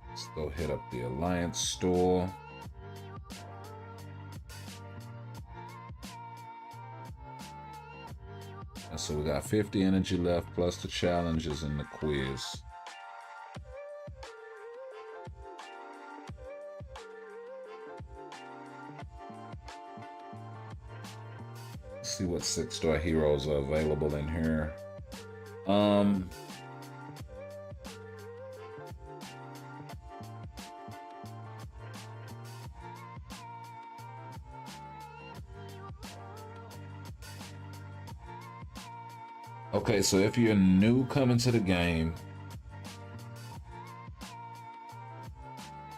Let's go hit up the Alliance store. And so we got 50 energy left plus the challenges and the quiz. Let's see what 6-star heroes are available in here. Okay, so if you're new coming to the game,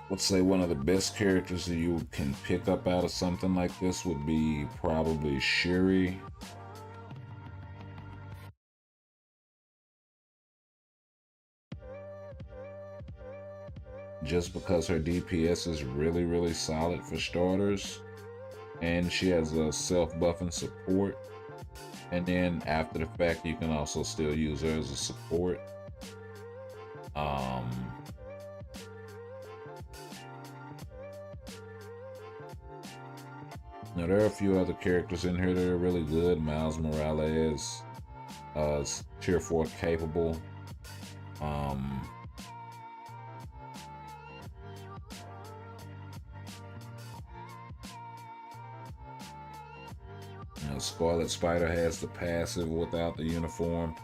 let's say one of the best characters that you can pick up out of something like this would be probably Shuri. Just because her DPS is really, really solid for starters. And she has a self-buffing support. And then after the fact, you can also still use her as a support. Now there are a few other characters in here that are really good. Miles Morales, tier 4 capable. Scarlet Spider has the passive without the uniform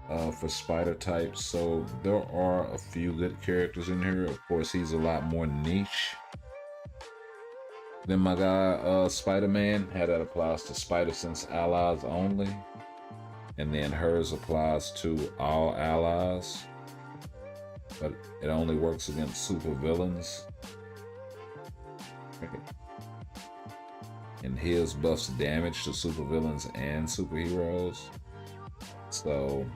for spider types. So there are a few good characters in here. Of course, he's a lot more niche than my guy Spider-Man. How that applies to Spider Sense allies only. And then hers applies to all allies. But it only works against supervillains. And his buffs damage to supervillains and superheroes. So,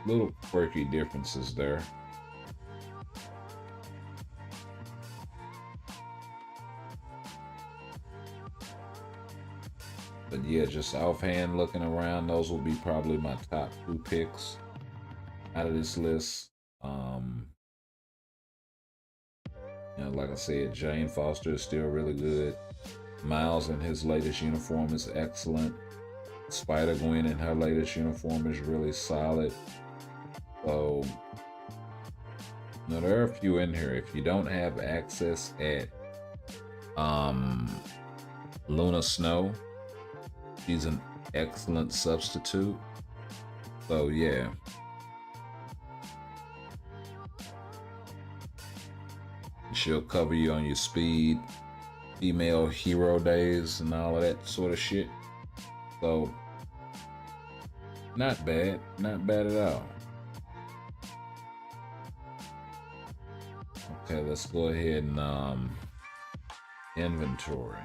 little quirky differences there. But yeah, just offhand looking around, those will be probably my top 2 picks out of this list. Like I said, Jane Foster is still really good. Miles in his latest uniform is excellent. Spider-Gwen in her latest uniform is really solid. So, there are a few in here. If you don't have access at Luna Snow, she's an excellent substitute. So yeah. She'll cover you on your speed, female hero days, and all of that sort of shit. So, not bad. Not bad at all. Okay, let's go ahead and inventory.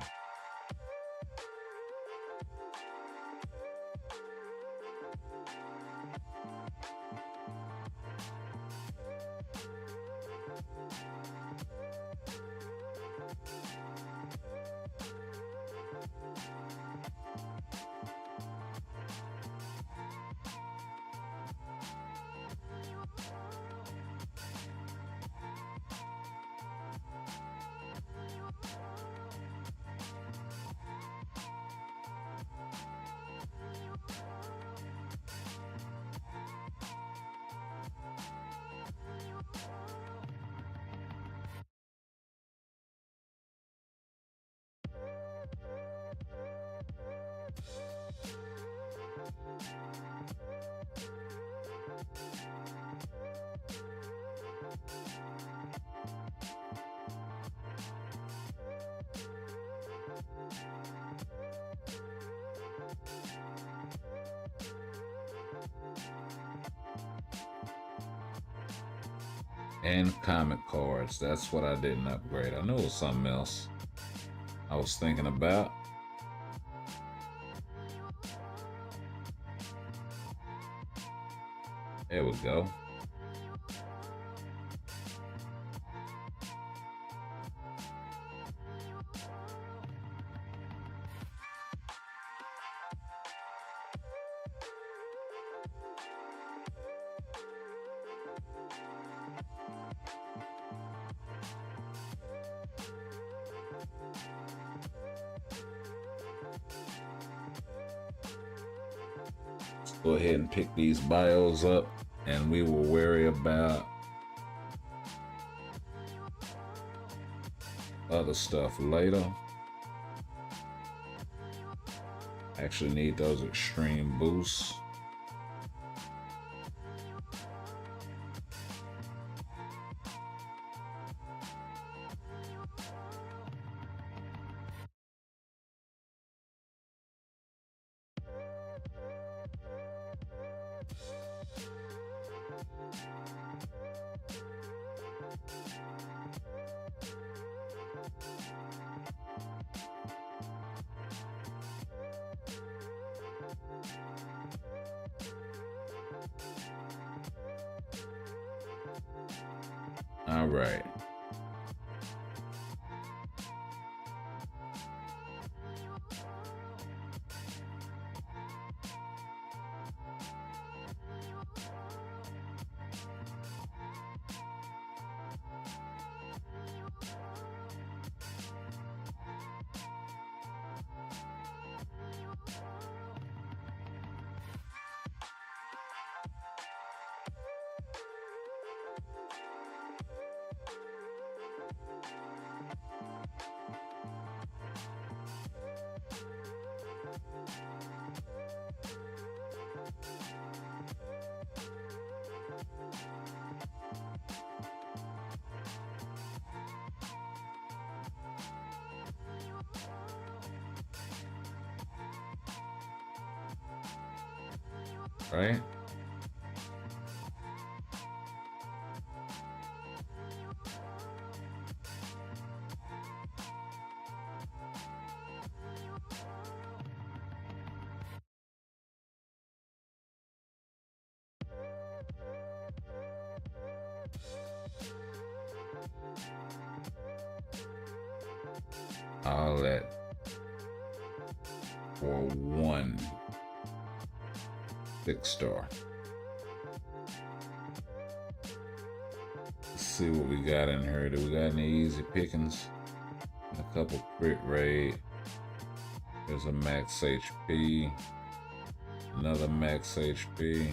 And comic cards. That's what I didn't upgrade. I knew it was something else I was thinking about. There we go. Go ahead and pick these bios up, and we will worry about other stuff later. Actually need those extreme boosts. All right. Right? All that for one 6-star. Let's see what we got in here. Do we got any easy pickings? A couple crit rate. There's a max HP. Another max HP.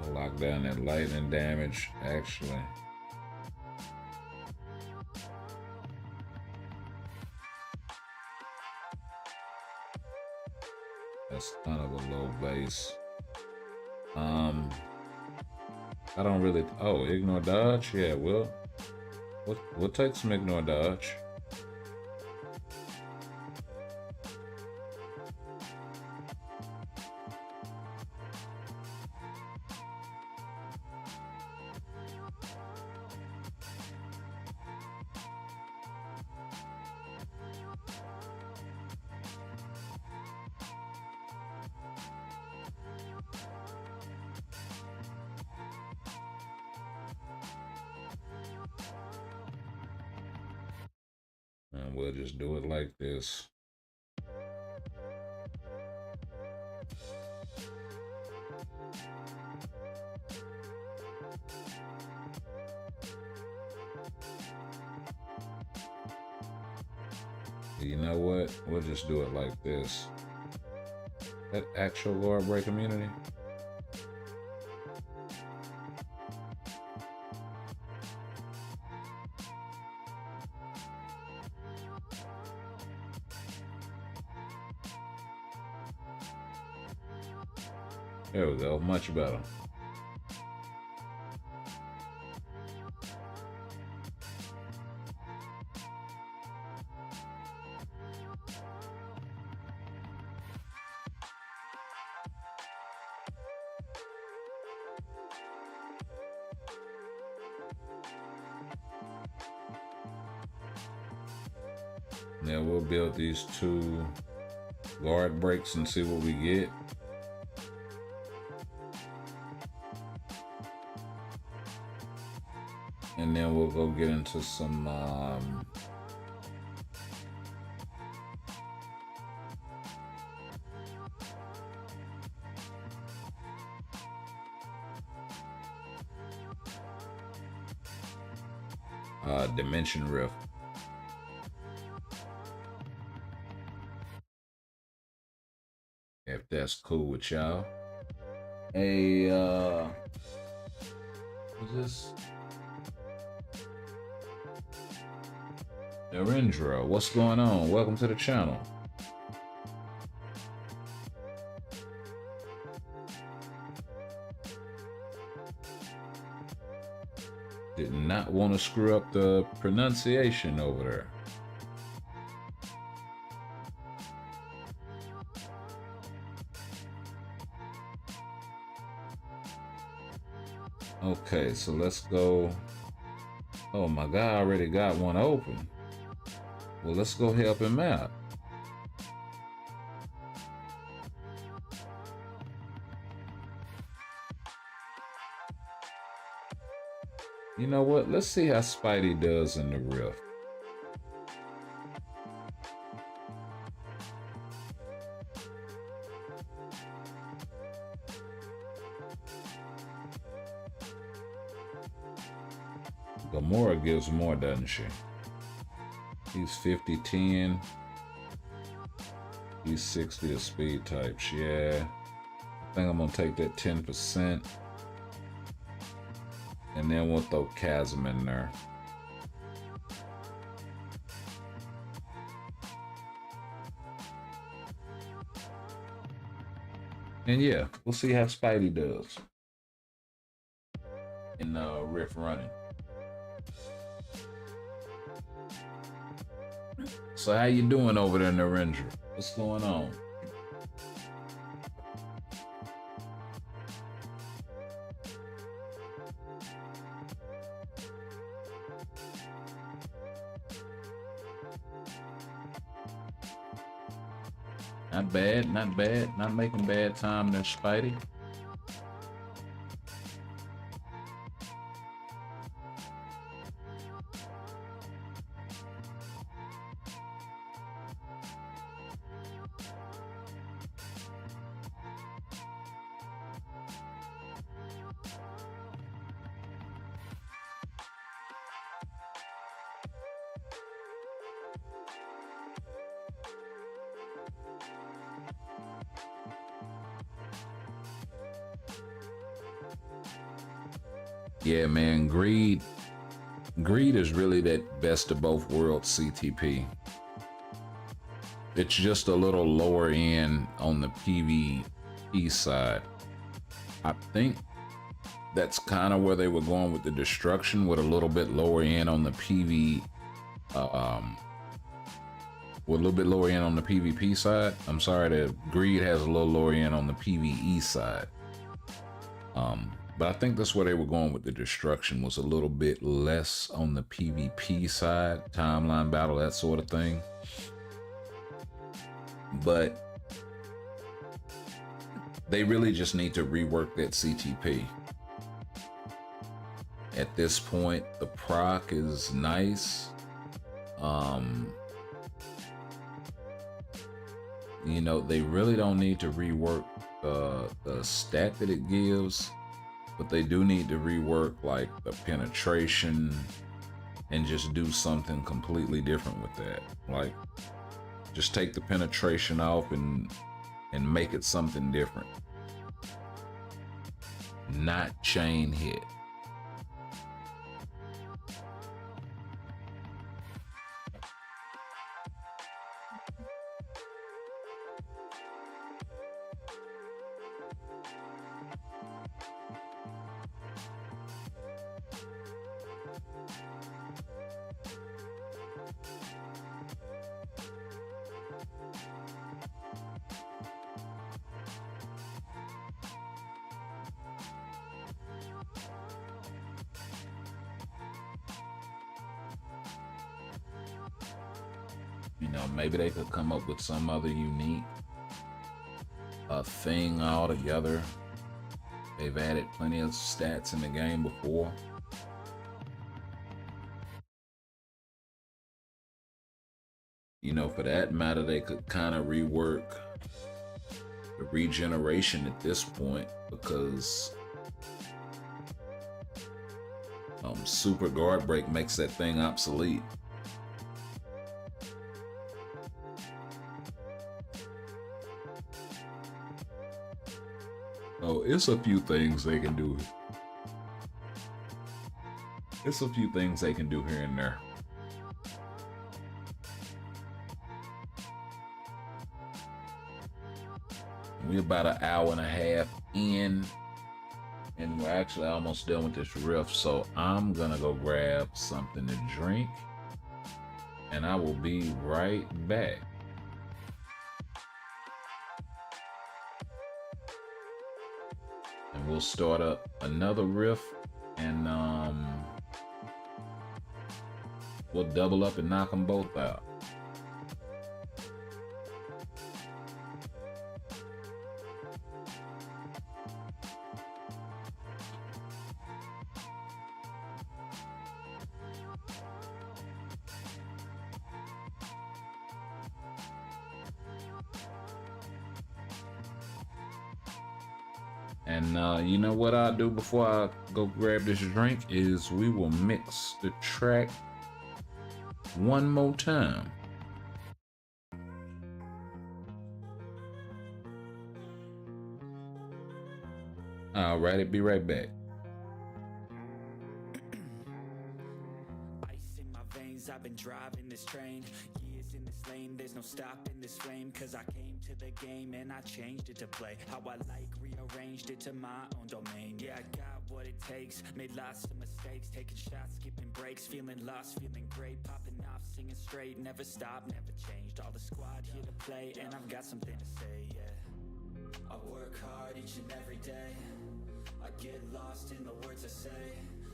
We'll lock down that lightning damage, actually. That's kind of a low base. I don't really. Oh, ignore dodge. Yeah, we'll take some ignore dodge. And we'll just do it like this. You know what? We'll just do it like this. That actual Lord Break immunity. There we go, much better. Now we'll build these 2 guard breaks and see what we get. And then we'll go get into some Dimension Rift. If that's cool with y'all. Hey, what's this? Narendra, what's going on? Welcome to the channel. Did not want to screw up the pronunciation over there. Okay, so let's go. Oh my God, I already got one open. Well, let's go help him out. You know what? Let's see how Spidey does in the Rift. Gamora gives more, doesn't she? He's 50-10. He's 60 to speed types. Yeah. I think I'm going to take that 10%. And then we'll throw Chasm in there. And yeah, we'll see how Spidey does in Rift running. So how you doing over there, Narendra? What's going on? Not bad, not bad. Not making bad time there, Spidey. Yeah, man, Greed is really that best of both worlds CTP. It's just a little lower end on the PvE side. I think that's kind of where they were going with the destruction, with a little bit lower end on the PvP side. I'm sorry, that Greed has a little lower end on the PvE side. But I think that's where they were going with the destruction, was a little bit less on the PvP side, timeline battle, that sort of thing. But they really just need to rework that CTP. At this point, the proc is nice. You know, they really don't need to rework the stat that it gives, but they do need to rework like the penetration and just do something completely different with that. Like, just take the penetration off and make it something different. Not chain hit. You know, maybe they could come up with some other unique thing altogether. They've added plenty of stats in the game before. You know, for that matter, they could kind of rework the regeneration at this point, because super guard break makes that thing obsolete. Oh, it's a few things they can do. It's a few things they can do here and there. We're about an hour and a half in, and we're actually almost done with this riff, so I'm gonna go grab something to drink, and I will be right back. And we'll start up another riff, and we'll double up and knock them both out. And you know what I'll do before I go grab this drink is we will mix the track one more time. Alrighty, be right back. Ice in my veins, I've been driving this train. Years in this lane, there's no stopping this flame. Cause I came to the game and I changed it to play how I like, rearranged it to my own domain. Yeah, I got what it takes, made lots of mistakes, taking shots, skipping breaks, feeling lost, feeling great, popping off, singing straight, never stopped, never changed. All the squad here to play, and I've got something to say, yeah. I work hard each and every day, I get lost in the words I say.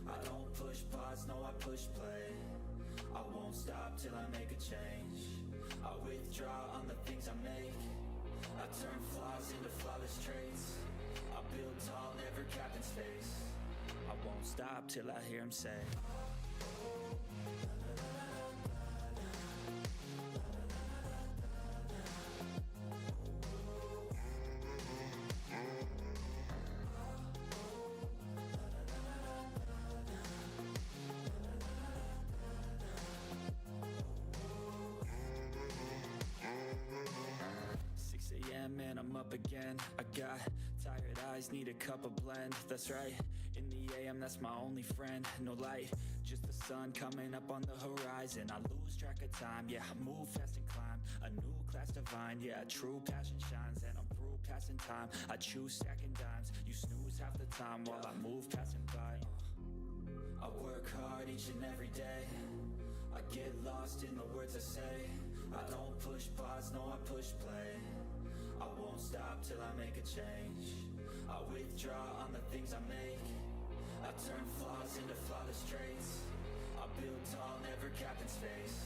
I don't push pause, no, I push play. I won't stop till I make a change. I withdraw on the things I make. I turn flaws into flawless traits. I build tall, never capped in space. I won't stop till I hear him say, 6 a.m. and I'm up again. I got tired eyes, need a cup of blend. That's right, in the AM, that's my only friend. No light, just the sun coming up on the horizon. I lose track of time, yeah, I move fast and climb. A new class divine, yeah, true passion shines. And I'm through passing time, I choose stacking dimes. You snooze half the time while I move passing by. I work hard each and every day, I get lost in the words I say. I don't push pause, no, I push play. I won't stop till I make a change. I withdraw on the things I make. I turn flaws into flawless traits. I build tall, never capped in space.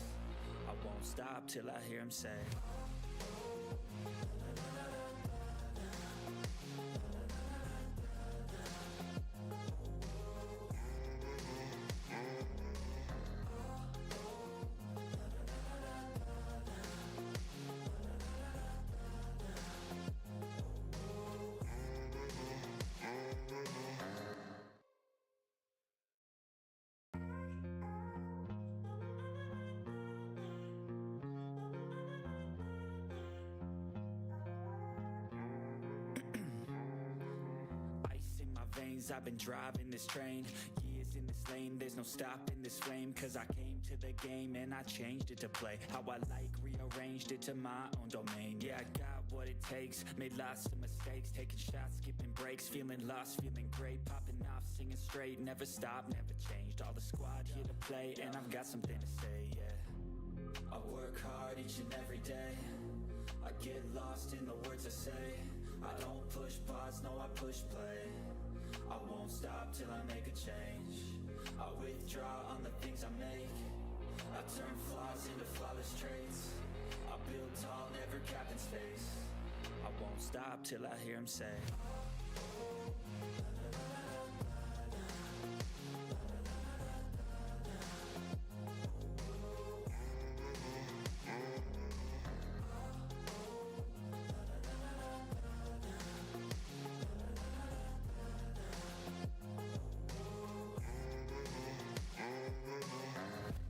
I won't stop till I hear him say, 'Ice in my veins, I've been driving this train. Years in this lane, there's no stopping this flame. Cause I came to the game and I changed it to play how I like, rearranged it to my own domain. Yeah, I got what it takes, made lots of mistakes, taking shots, skipping breaks, feeling lost, feeling great, popping off, singing straight, never stopped, never changed. All the squad here to play, and I've got something to say, yeah. I work hard each and every day, I get lost in the words I say. I don't push pause, no, I push play. I won't stop till I make a change. I withdraw on the things I make. I turn flaws into flawless traits. I build tall, never capped in space. I won't stop till I hear him say.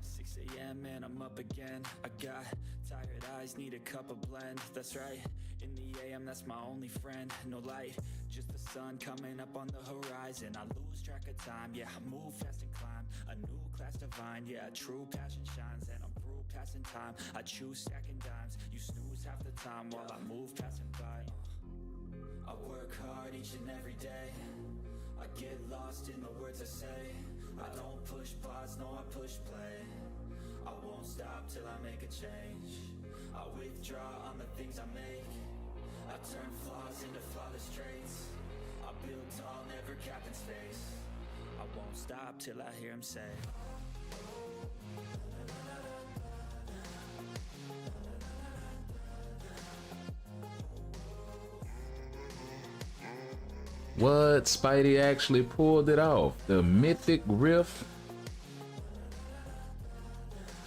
6 a.m. and I'm up again. I got tired eyes, need a cup of blend. That's right, in the AM, that's my only friend. No light, just the sun coming up on the horizon. I lose track of time, yeah, I move fast and climb. A new class divine, yeah, true passion shines. And I'm through passing time, I choose stacking dimes. You snooze half the time while I move passing by. I work hard each and every day. I get lost in the words I say. I don't push pause, no, I push play. I won't stop till I make a change. I withdraw on the things I make. I turn flaws into flawless traits. I build tall, never capped in space. I won't stop till I hear him say. What? Spidey actually pulled it off. The mythic riff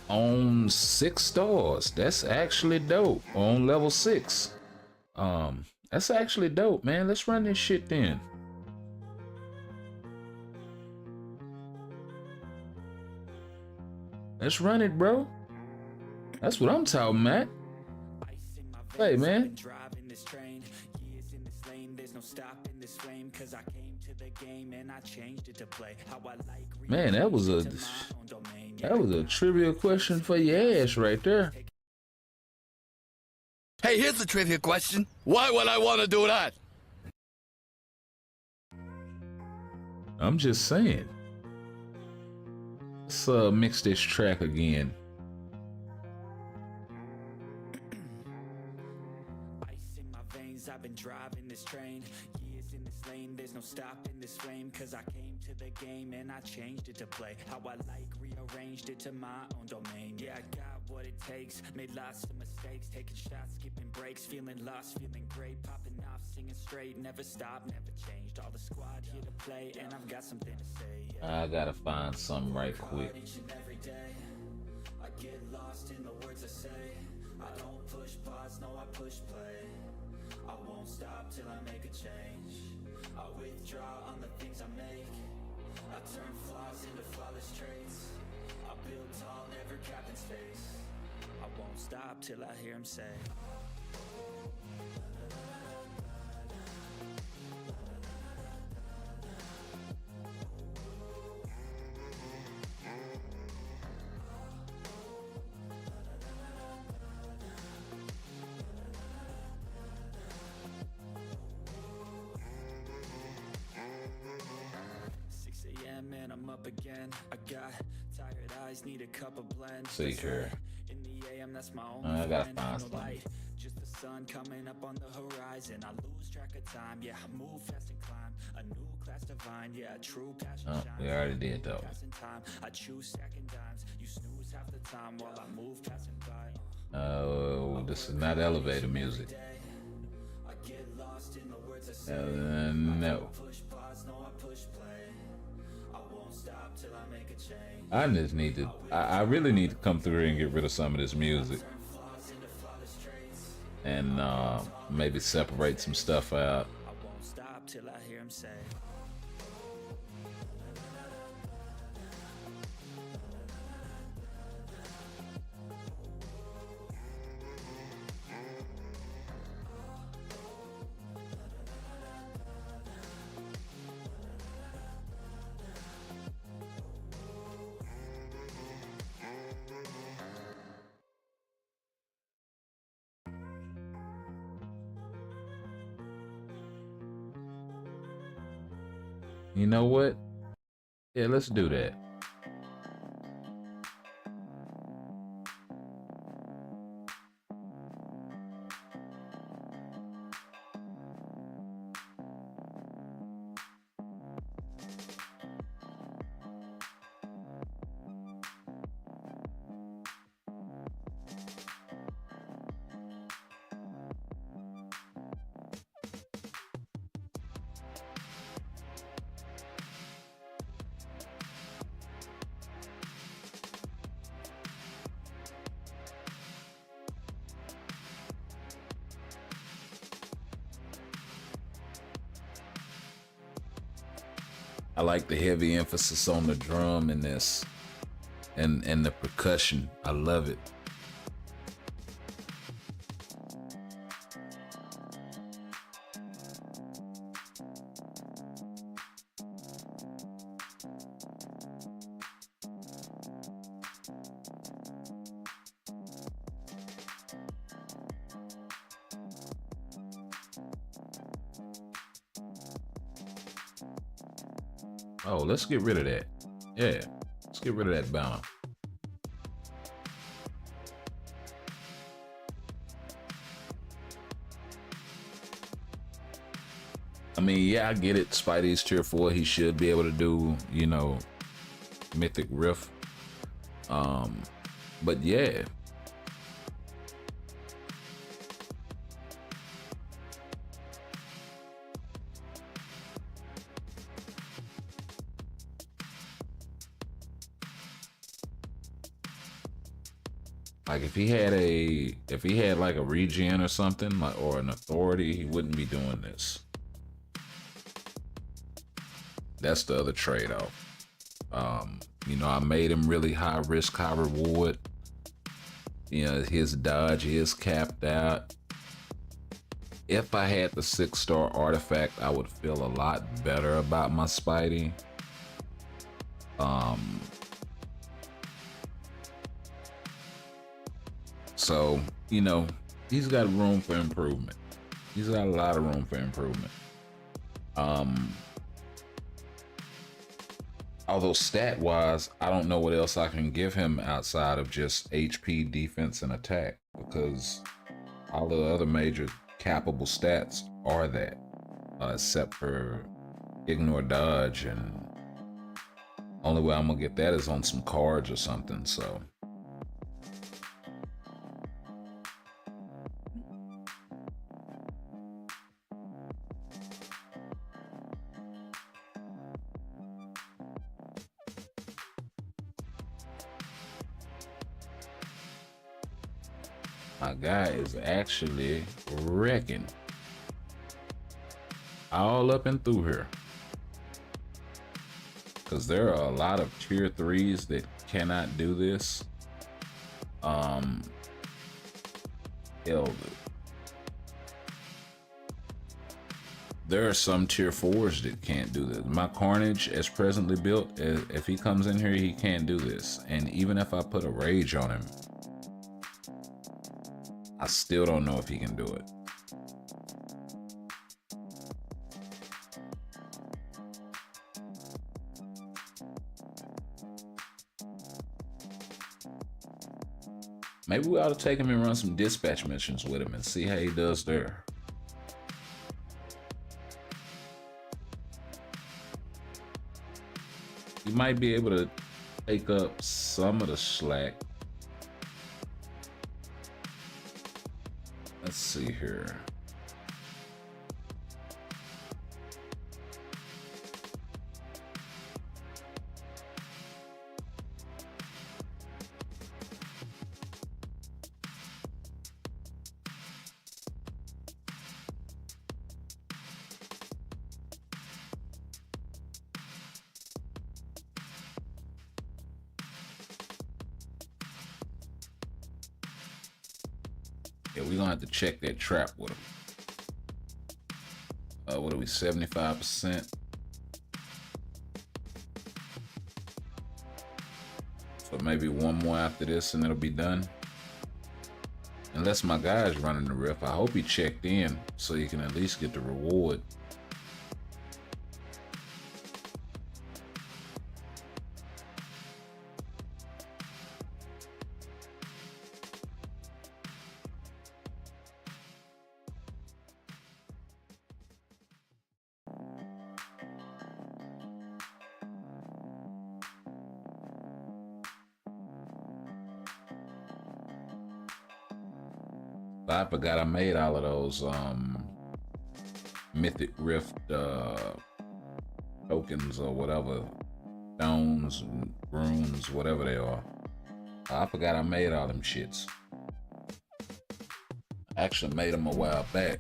on 6 stars. That's actually dope. On level 6. That's actually dope, man. Let's run this shit then. Let's run it, bro. That's what I'm talking about. Hey, man. Man, that was a trivia question for your ass right there. Hey, here's the trivia question. Why would I want to do that? I'm just saying. Let's mix this track again. Ice in my veins, I've been driving this train. Years in this lane, there's no stopping this flame. Cause I came to the game and I changed it to play how I like, rearranged it to my own domain. Yeah, I got what it takes, made lots of mistakes, taking shots, skipping breaks, feeling lost, feeling great, popping off, singing straight, never stopped, never changed. All the squad here to play, and I've got something to say. Yeah. I gotta find something right quick. Each and every day, I get lost in the words I say. I don't push pause, no, I push play. I won't stop till I make a change. I withdraw on the things I make. I turn flaws into flawless traits. I build tall, never capped in space. I won't stop till I hear him say. Man, I'm up again. I got tired eyes, need a cup of blend. See here. In the AM, that's my only I gotta friend. find No something. light, just the sun coming up on the horizon. I lose track of time, yeah, I move fast and climb. A new class divine, yeah, true passion shines. We already did though. Passing time, I choose stacking dimes. You snooze half the time while I move passing by. Oh, this is not elevator music. I get lost in the words I say. No. Push pause, no, I push play. I won't stop till I make a change. I just need to. I really need to come through here and get rid of some of this music, and maybe separate some stuff out. I won't stop till I hear him say. You know what? Yeah, let's do that. I like the heavy emphasis on the drum in this and the percussion. I love it. Oh, let's get rid of that. Yeah, let's get rid of that bounce. I mean, yeah, I get it. Spidey's tier 4. He should be able to do, you know, mythic riff. But yeah. Like if he had like a regen or something, like, or an authority, he wouldn't be doing this. That's the other trade-off. You know, I made him really high risk, high reward. You know, his dodge is capped out. If I had the 6-star artifact, I would feel a lot better about my Spidey. So, you know, he's got room for improvement. He's got a lot of room for improvement. Although stat-wise, I don't know what else I can give him outside of just HP, defense, and attack, because all the other major cappable stats are that, except for ignore dodge, and only way I'm gonna get that is on some cards or something. So my guy is actually wrecking all up and through here, because there are a lot of tier 3s that cannot do this. Hell, there are some tier 4s that can't do this. My Carnage, as presently built, if he comes in here, he can't do this. And even if I put a rage on him, I still don't know if he can do it. Maybe we ought to take him and run some dispatch missions with him and see how he does there. He might be able to take up some of the slack. Let's see here. Yeah, we're gonna have to check that trap with him. What are we, 75%? So maybe one more after this and it'll be done. Unless my guy's running the riff. I hope he checked in so you can at least get the reward. I forgot I made all of those Mythic Rift tokens or whatever, stones, runes, whatever they are. I forgot I made all them shits. I actually made them a while back.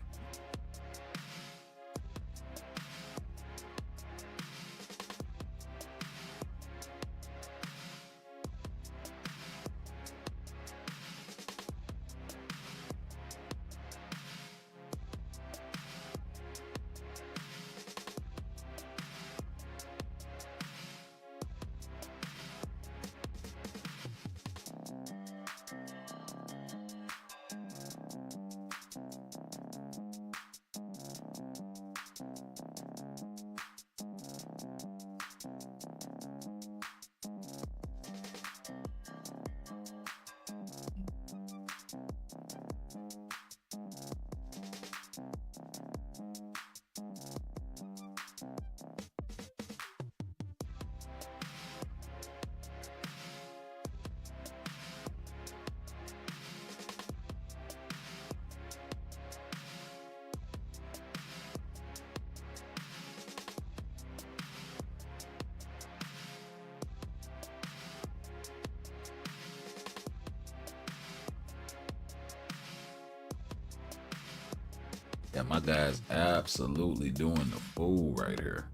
Yeah, my guy's absolutely doing the fool right here.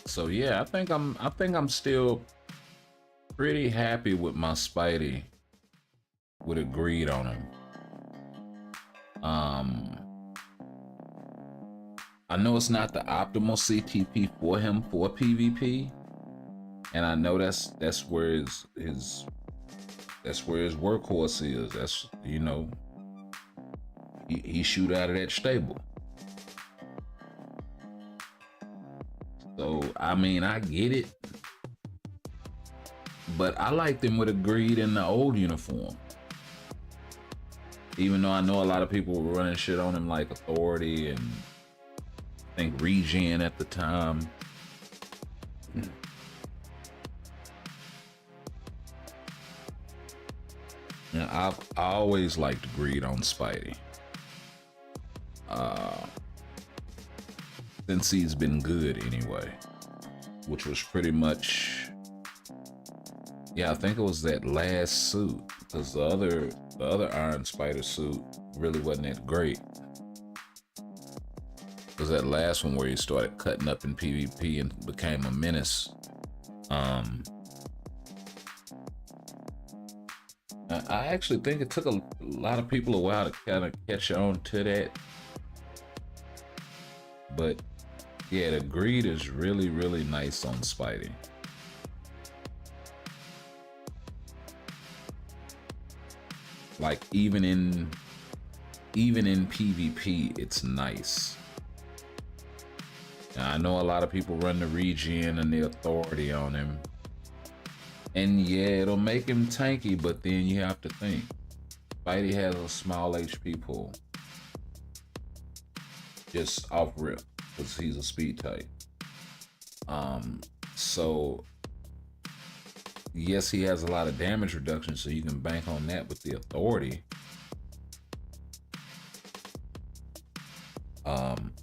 So yeah, I think I'm still pretty happy with my Spidey with agreed on him. I know it's not the optimal CTP for him for PvP, and I know that's where his workhorse is. That's, you know, he shoot out of that stable. So I mean, I get it, but I liked him with agreed in the old uniform. Even though I know a lot of people were running shit on him like Authority and I think Regen at the time. Yeah, I always liked Greed on Spidey. Since he's been good anyway, which was pretty much, yeah, I think it was that last suit, because the other Iron Spider suit really wasn't that great. It was that last one where he started cutting up in PvP and became a menace. I actually think it took a lot of people a while to kind of catch on to that. But yeah, the greed is really, really nice on Spidey. Like even in PvP, it's nice. Now, I know a lot of people run the Regen and the Authority on him. And yeah, it'll make him tanky, but then you have to think. Spidey has a small HP pool. Just off rip, because he's a speed type. So yes, he has a lot of damage reduction, so you can bank on that with the Authority.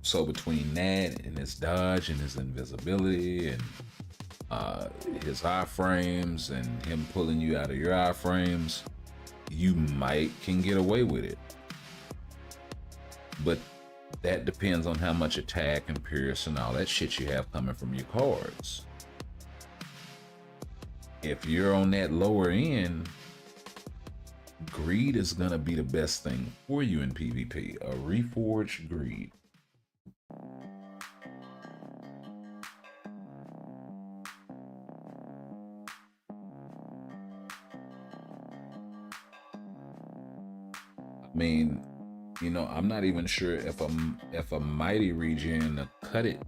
So between that and his dodge and his invisibility and his iframes and him pulling you out of your iframes, you can get away with it. But that depends on how much attack and pierce and all that shit you have coming from your cards. If you're on that lower end, greed is gonna be the best thing for you in PvP. A reforged greed. I mean, you know, I'm not even sure if a mighty regen to cut it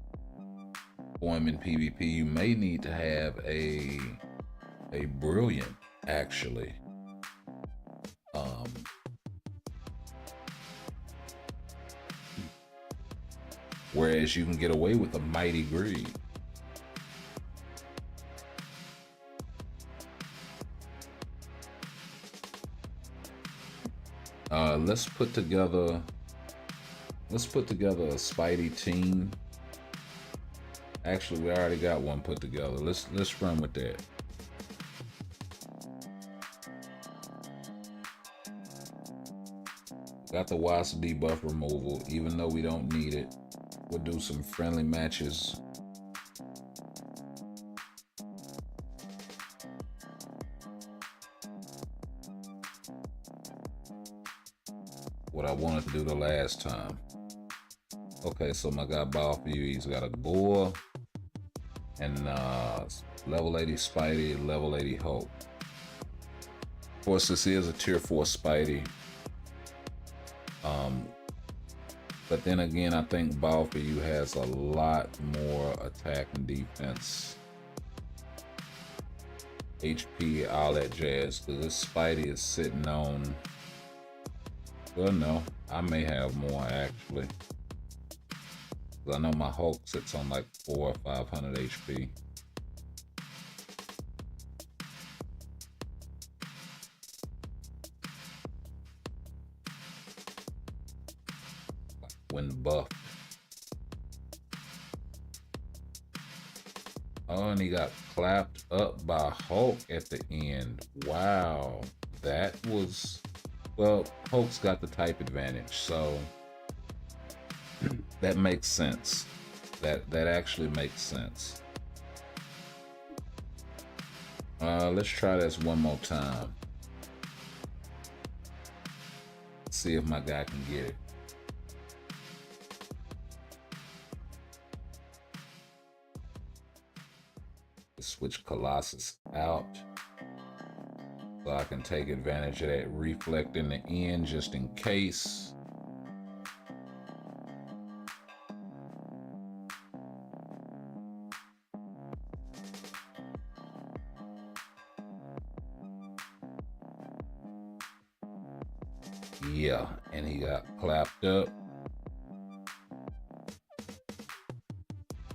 for him in PvP, you may need to have a brilliant, actually. Whereas you can get away with a mighty greed. Let's put together a Spidey team Actually, we already got one put together. Let's run with that. Got the wasp debuff removal, even though we don't need it. We'll do some friendly matches. What I wanted to do the last time. Okay, so my guy Balfour, he's got a Gore and level 80 Spidey, level 80 Hulk. Of course, this is a tier 4 Spidey. But then again, I think Balfour has a lot more attack and defense, HP, all that jazz. Because this Spidey is sitting on, well, no, I may have more actually. I know my Hulk sits on like 400 or 500 HP. Like when buffed. Oh, and he got clapped up by Hulk at the end. Wow, that was, well, Hulk's got the type advantage, so that makes sense. That actually makes sense. Let's try this one more time. See if my guy can get it. Switch Colossus out so I can take advantage of that reflect in the end just in case. Yeah, and he got clapped up.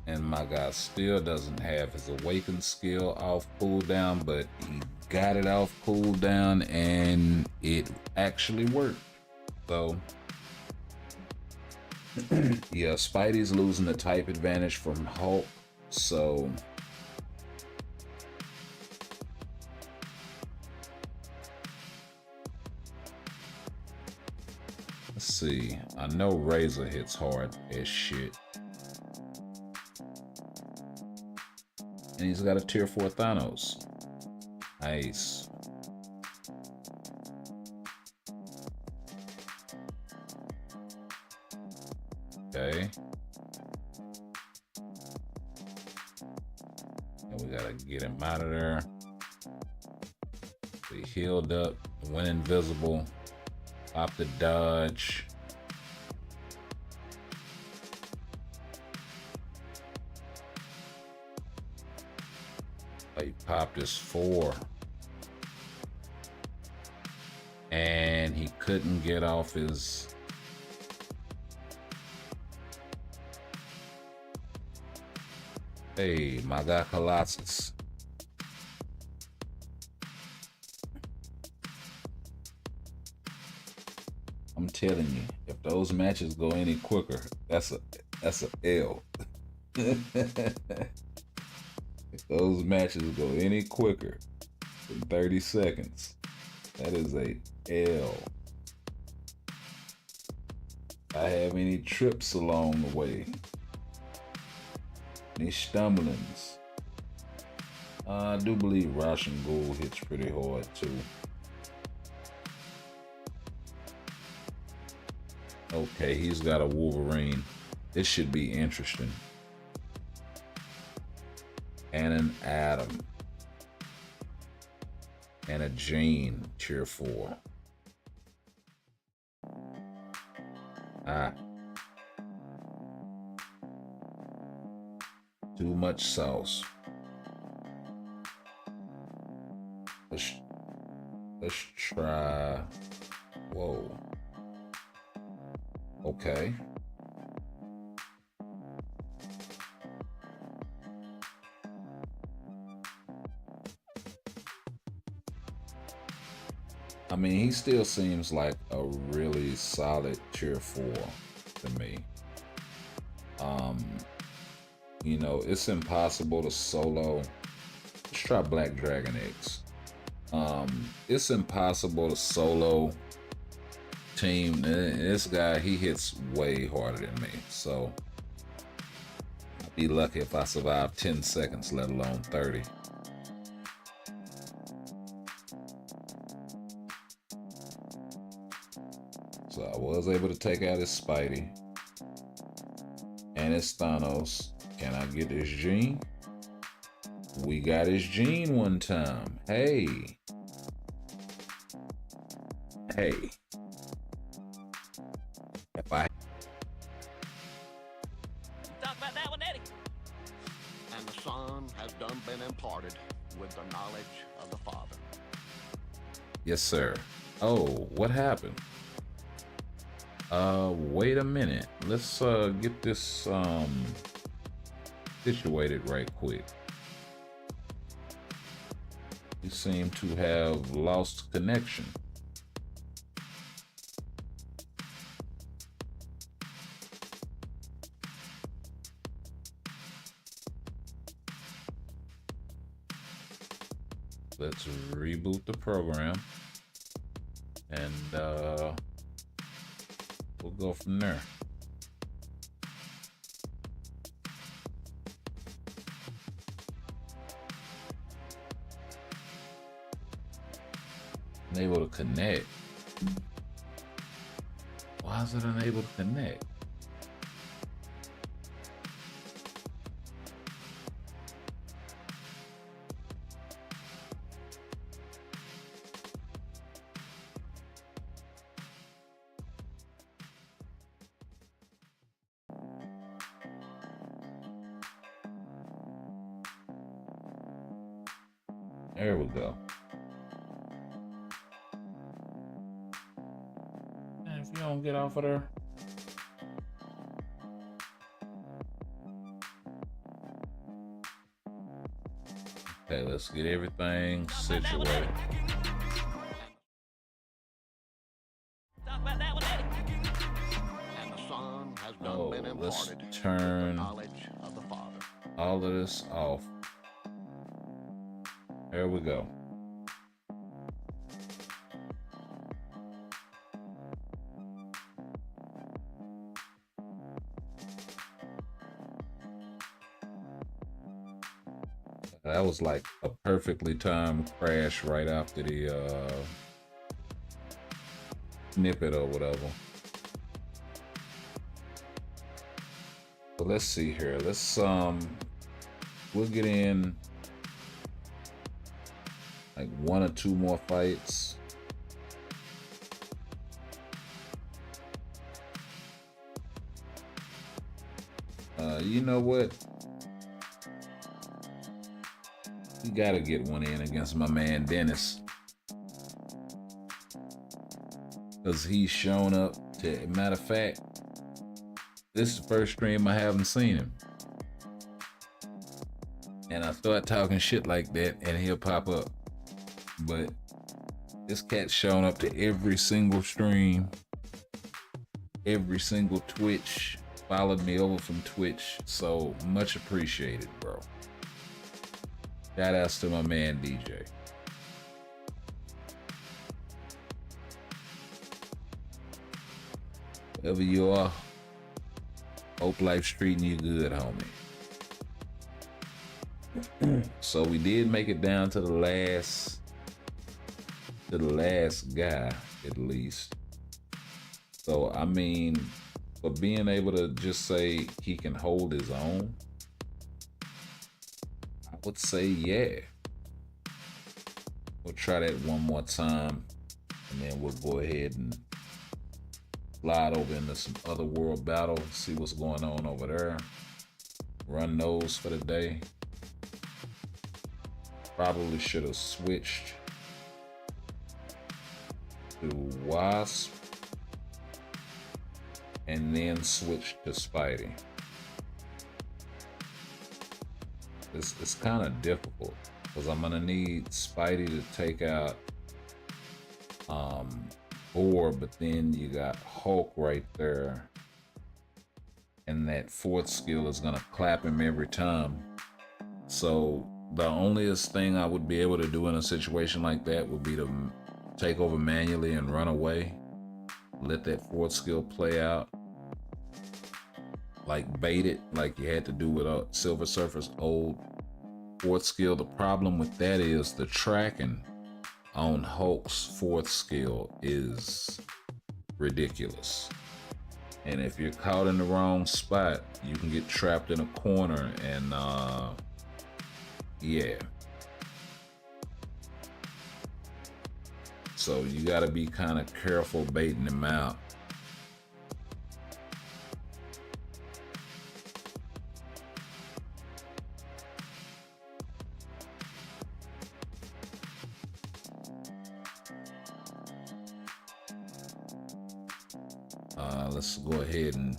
And my guy still doesn't have his awaken skill off cooldown, but he got it off cooldown and it actually worked. So yeah, Spidey's losing the type advantage from Hulk. So let's see. I know Razor hits hard as shit. And he's got a tier 4 Thanos. Nice. Okay. And we gotta get him out of there. We healed up, went invisible, popped the dodge. He popped his 4. And he couldn't get off his... Hey, my guy Colossus. I'm telling you, if those matches go any quicker, that's a L. If those matches go any quicker than 30 seconds, that is a L. I have any trips along the way, any stumblings. I do believe Russian Ghoul hits pretty hard too. Okay, he's got a Wolverine. This should be interesting. And an Atom. And a Jean, tier 4. Too much sauce. Let's try. Whoa. Okay. I mean, he still seems like a really solid tier 4 to me. You know, it's impossible to solo. Let's try Black Dragon X. It's impossible to solo team. This guy, he hits way harder than me. So I'd be lucky if I survive 10 seconds, let alone 30. So I was able to take out his Spidey and his Thanos. Can I get his Gene? We got his Gene one time. Hey. Hey. If I Talk about that one, Eddie. And the Son has done been imparted with the knowledge of the Father. Yes, sir. Oh, what happened? Wait a minute. Let's get this situated right quick. You seem to have lost connection. Let's reboot the program and we'll go from there. Unable to connect. Why is it unable to connect? There we go. And if you don't get off of there. Okay, let's get everything situated. Talk about that one, Eddie. And the Son has done been Let's imparted with the turn knowledge of the Father. all of this off. There we go. That was like a perfectly timed crash right after the snippet or whatever. So let's see here. Let's we'll get in like 1 or 2 more fights. You know what? You gotta get one in against my man Dennis, because he's shown up to, matter of fact, this is the first stream I haven't seen him. And I start talking shit like that and he'll pop up. But this cat's shown up to every single stream, every single Twitch, followed me over from Twitch. So much appreciated, bro. Shout outs to my man DJ. Wherever you are, hope life's treating you good, homie. So we did make it down to the last guy, at least. So I mean, for being able to just say he can hold his own, I would say yeah. We'll try that one more time, and then we'll go ahead and slide over into some other world battle, see what's going on over there. Run those for the day. Probably should have switched to Wasp and then switched to Spidey. It's kind of difficult because I'm gonna need Spidey to take out Thor, but then you got Hulk right there. and that fourth skill is gonna clap him every time. So the onlyest thing I would be able to do in a situation like that would be to take over manually and run away. Let that fourth skill play out. Like bait it, like you had to do with Silver Surfer's old fourth skill. The problem with that is the tracking on Hulk's fourth skill is ridiculous. And if you're caught in the wrong spot, you can get trapped in a corner and yeah. So you gotta be kind of careful baiting them out. Let's go ahead and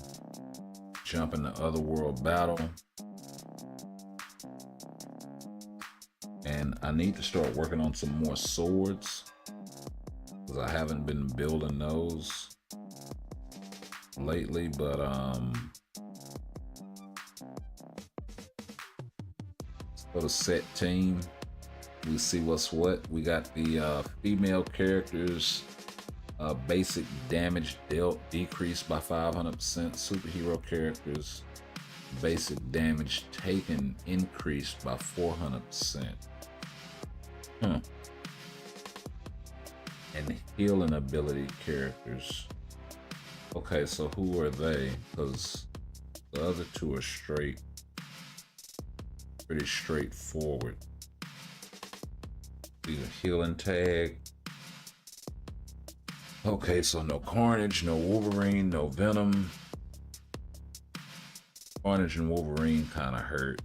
jump into Otherworld Battle. And I need to start working on some more swords, because I haven't been building those lately, but let's go to set team. We see what's what. We got the female characters. Basic damage dealt decreased by 500%. Superhero characters, basic damage taken increased by 400%. And healing ability characters. Okay, so who are they? Because the other two are pretty straightforward. The healing tag. Okay, so no Carnage, no Wolverine, no Venom. Carnage and Wolverine kind of hurt.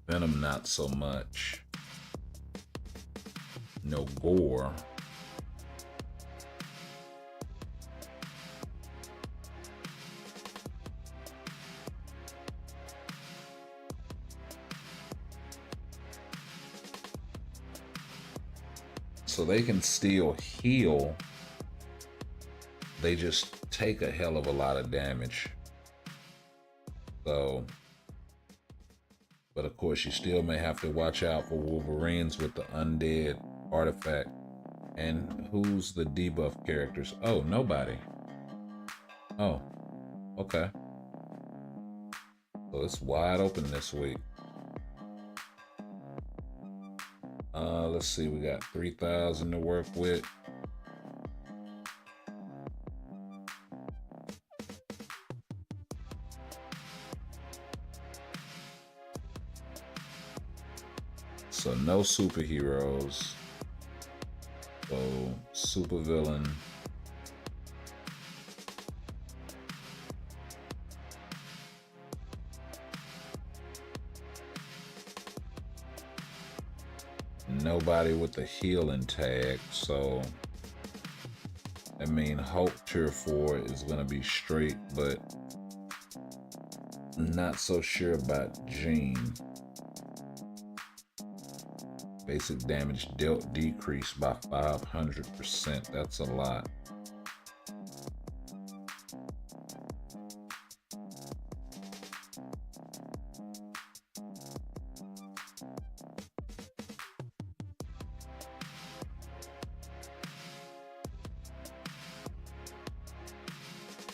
Venom not so much. No Gore. So they can still heal. They just take a hell of a lot of damage. So, but of course you still may have to watch out for Wolverines with the undead artifact. And who's the debuff characters? Oh, nobody. Oh, okay. So it's wide open this week. Let's see, we got 3,000 to work with. So no superheroes. So supervillain. Nobody with the healing tag, so I mean Hulk tier 4 is gonna be straight, but not so sure about Jean. Basic damage dealt decreased by 500%. That's a lot.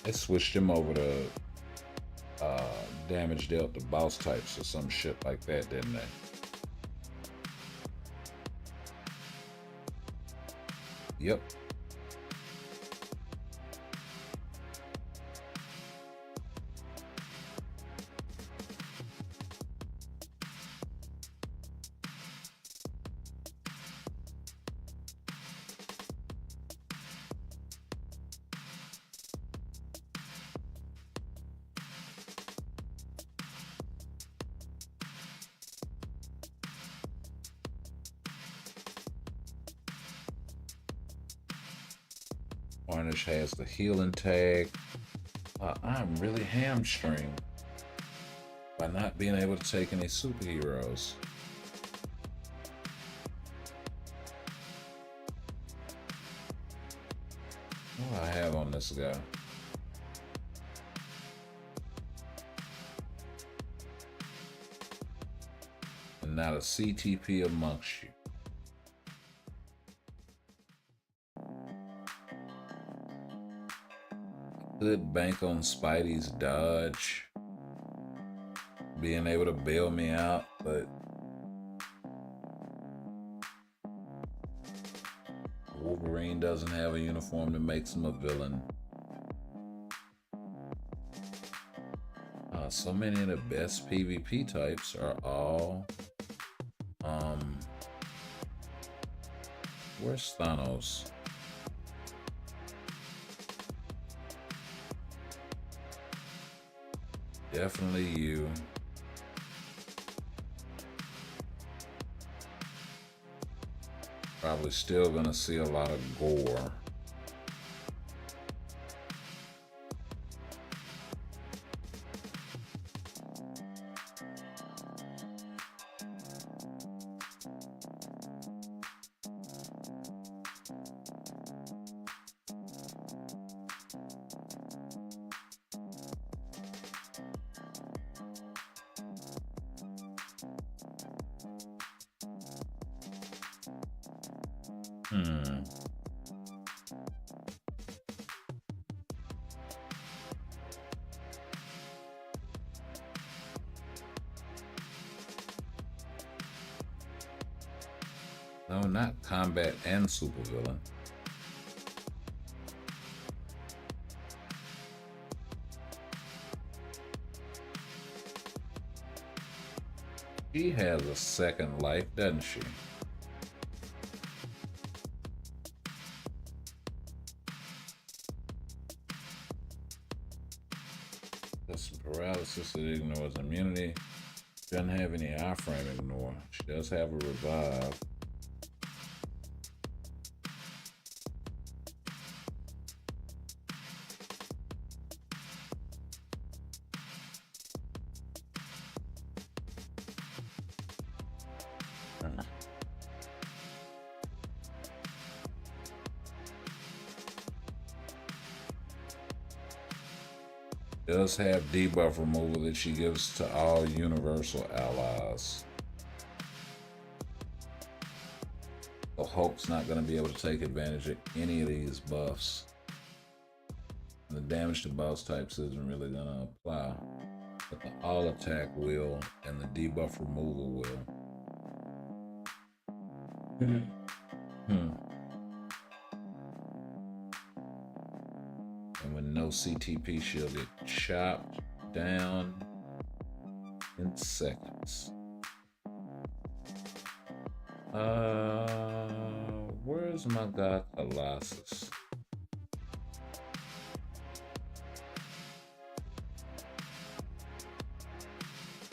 They switched him over to damage dealt to boss types or some shit like that, didn't they? Yep. Carnage has the healing tag. I'm really hamstringed by not being able to take any superheroes. What do I have on this guy? not a CTP amongst you. Could bank on Spidey's dodge being able to bail me out, but Wolverine doesn't have a uniform that makes him a villain. So many of the best PvP types are all where's Thanos? Definitely you. Probably still gonna see a lot of gore. No, not combat and supervillain. She has a second life, doesn't she? There's some paralysis that ignores immunity. Doesn't have any iframe ignore. She does have a revive. Does have debuff removal that she gives to all universal allies. So Hulk's not going to be able to take advantage of any of these buffs. And the damage to boss types isn't really going to apply. But the all attack will, and the debuff removal will. And when no CTP, she'll get chopped down in seconds. Where's my guy Colossus?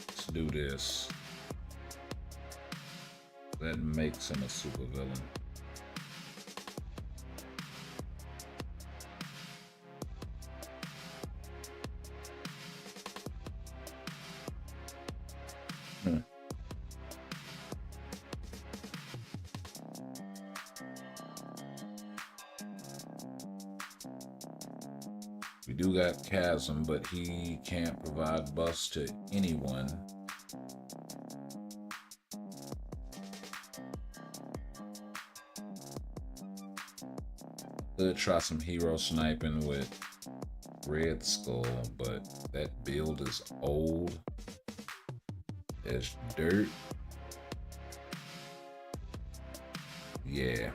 Let's do this. That makes him a supervillain. We do got Chasm, but he can't provide buffs to anyone. Could try some hero sniping with Red Skull, but that build is old as dirt. Yeah.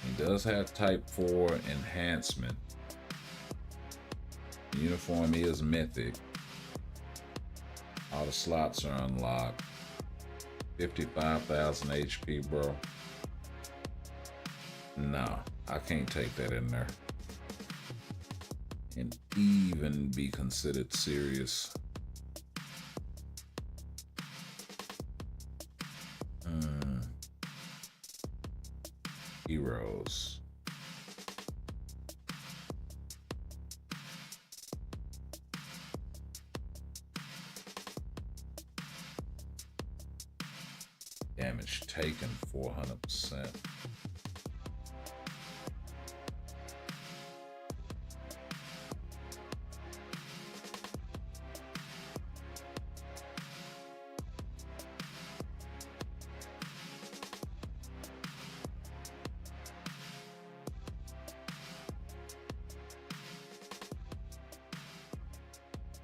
He does have type 4 enhancement. The uniform is mythic. All the slots are unlocked. 55,000 HP, bro. No, I can't take that in there and even be considered serious. Heroes. Damage taken 400%.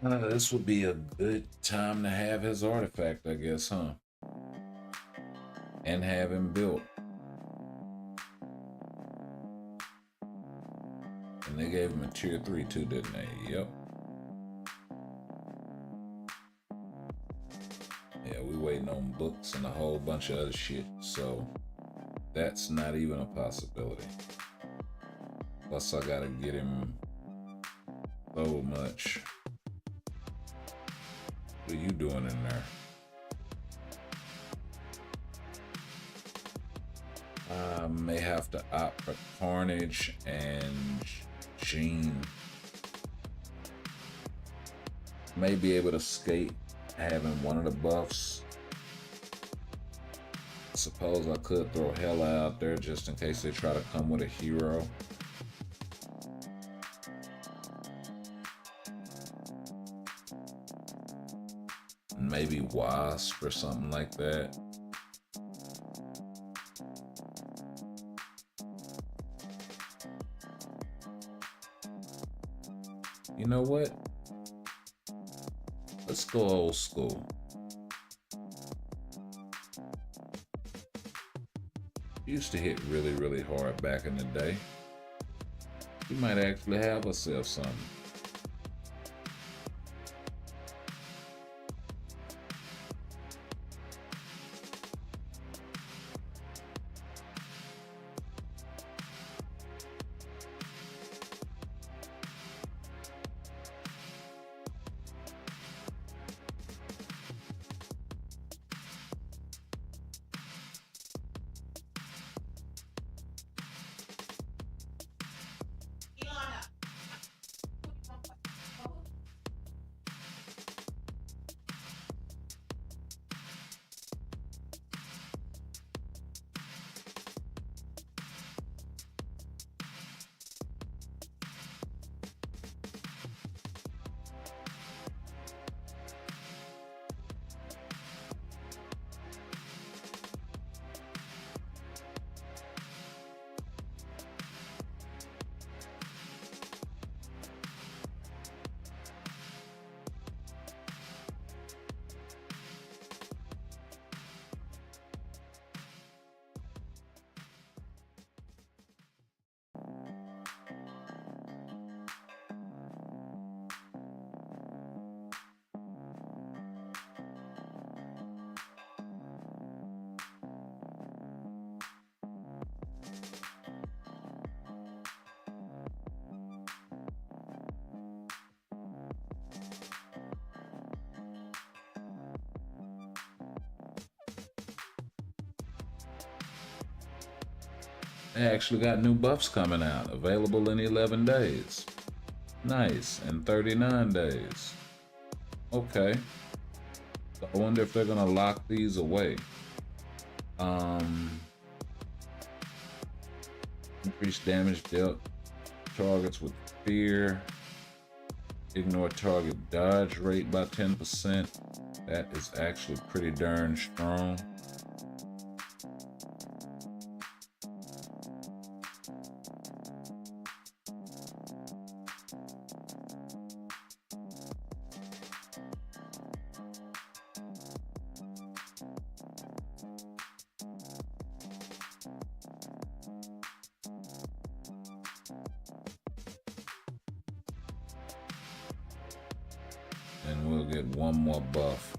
This would be a good time to have his artifact, I guess, huh? And have him built. And they gave him a tier 3 too, didn't they? Yep. Yeah, we waiting on books and a whole bunch of other shit, so that's not even a possibility. Plus I gotta get him so much. What are you doing in there? I may have to opt for Carnage and Gene. May be able to skate having one of the buffs. I suppose I could throw Hella out there just in case they try to come with a hero. Maybe Wasp or something like that. You know what? Let's go old school. Used to hit really, really hard back in the day. We might actually have ourselves something. They actually got new buffs coming out, available in 11 days. Nice, in 39 days. Okay. So I wonder if they're gonna lock these away. Increase damage dealt targets with fear. Ignore target dodge rate by 10%. That is actually pretty darn strong. And we'll get one more buff.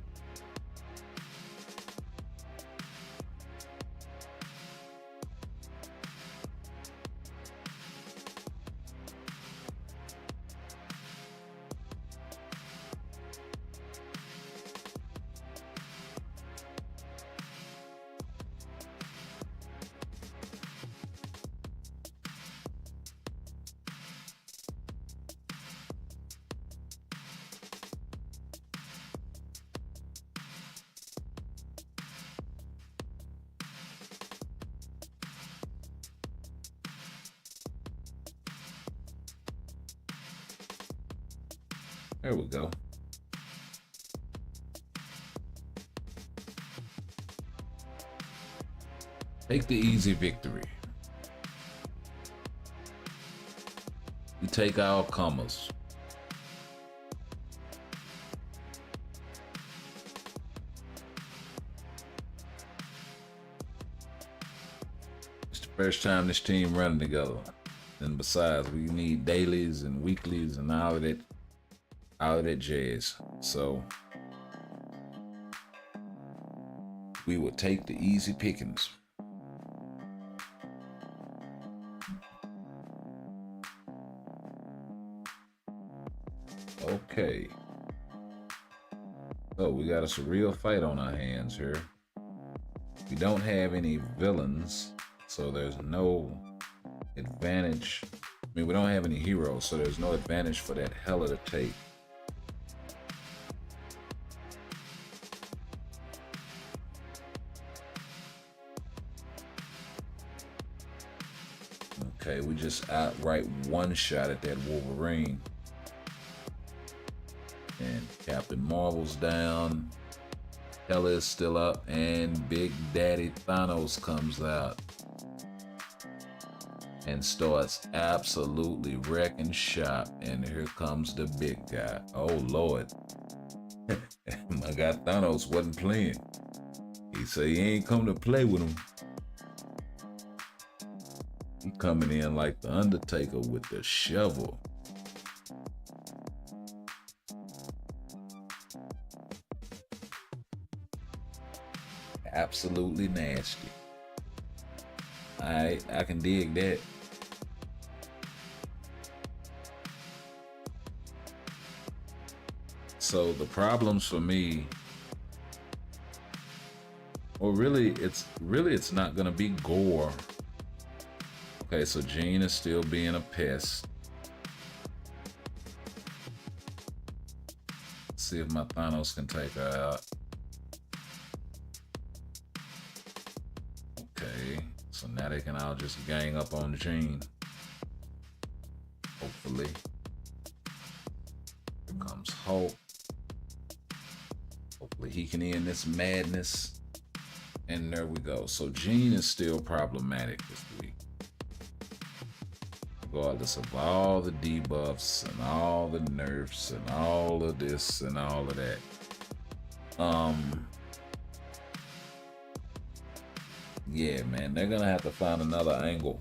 There we go. Take the easy victory. We take our commas. First time this team running together. And besides, we need dailies and weeklies and all of that jazz. So we will take the easy pickings. Okay. So we got us a real fight on our hands here. We don't have any villains, so there's no advantage. I mean, we don't have any heroes, so there's no advantage for that Hella to take. Okay, we just outright one shot at that Wolverine. And Captain Marvel's down. Hella is still up, and Big Daddy Thanos comes out and starts absolutely wrecking shop. And here comes the big guy. Oh Lord. My guy Thanos wasn't playing. He said he ain't come to play with him. He coming in like the Undertaker with the shovel. Absolutely nasty. I can dig that. So the problems for me, well, really it's not gonna be gore. Okay, so Jean is still being a pest. Let's see if my Thanos can take her out. Okay, so now they can all just gang up on Jean. Hopefully. Here comes Hulk. Hopefully he can end this madness. And there we go. So Jean is still problematic this week. Regardless of all the debuffs and all the nerfs and all of this and all of that. Yeah, man, they're gonna have to find another angle.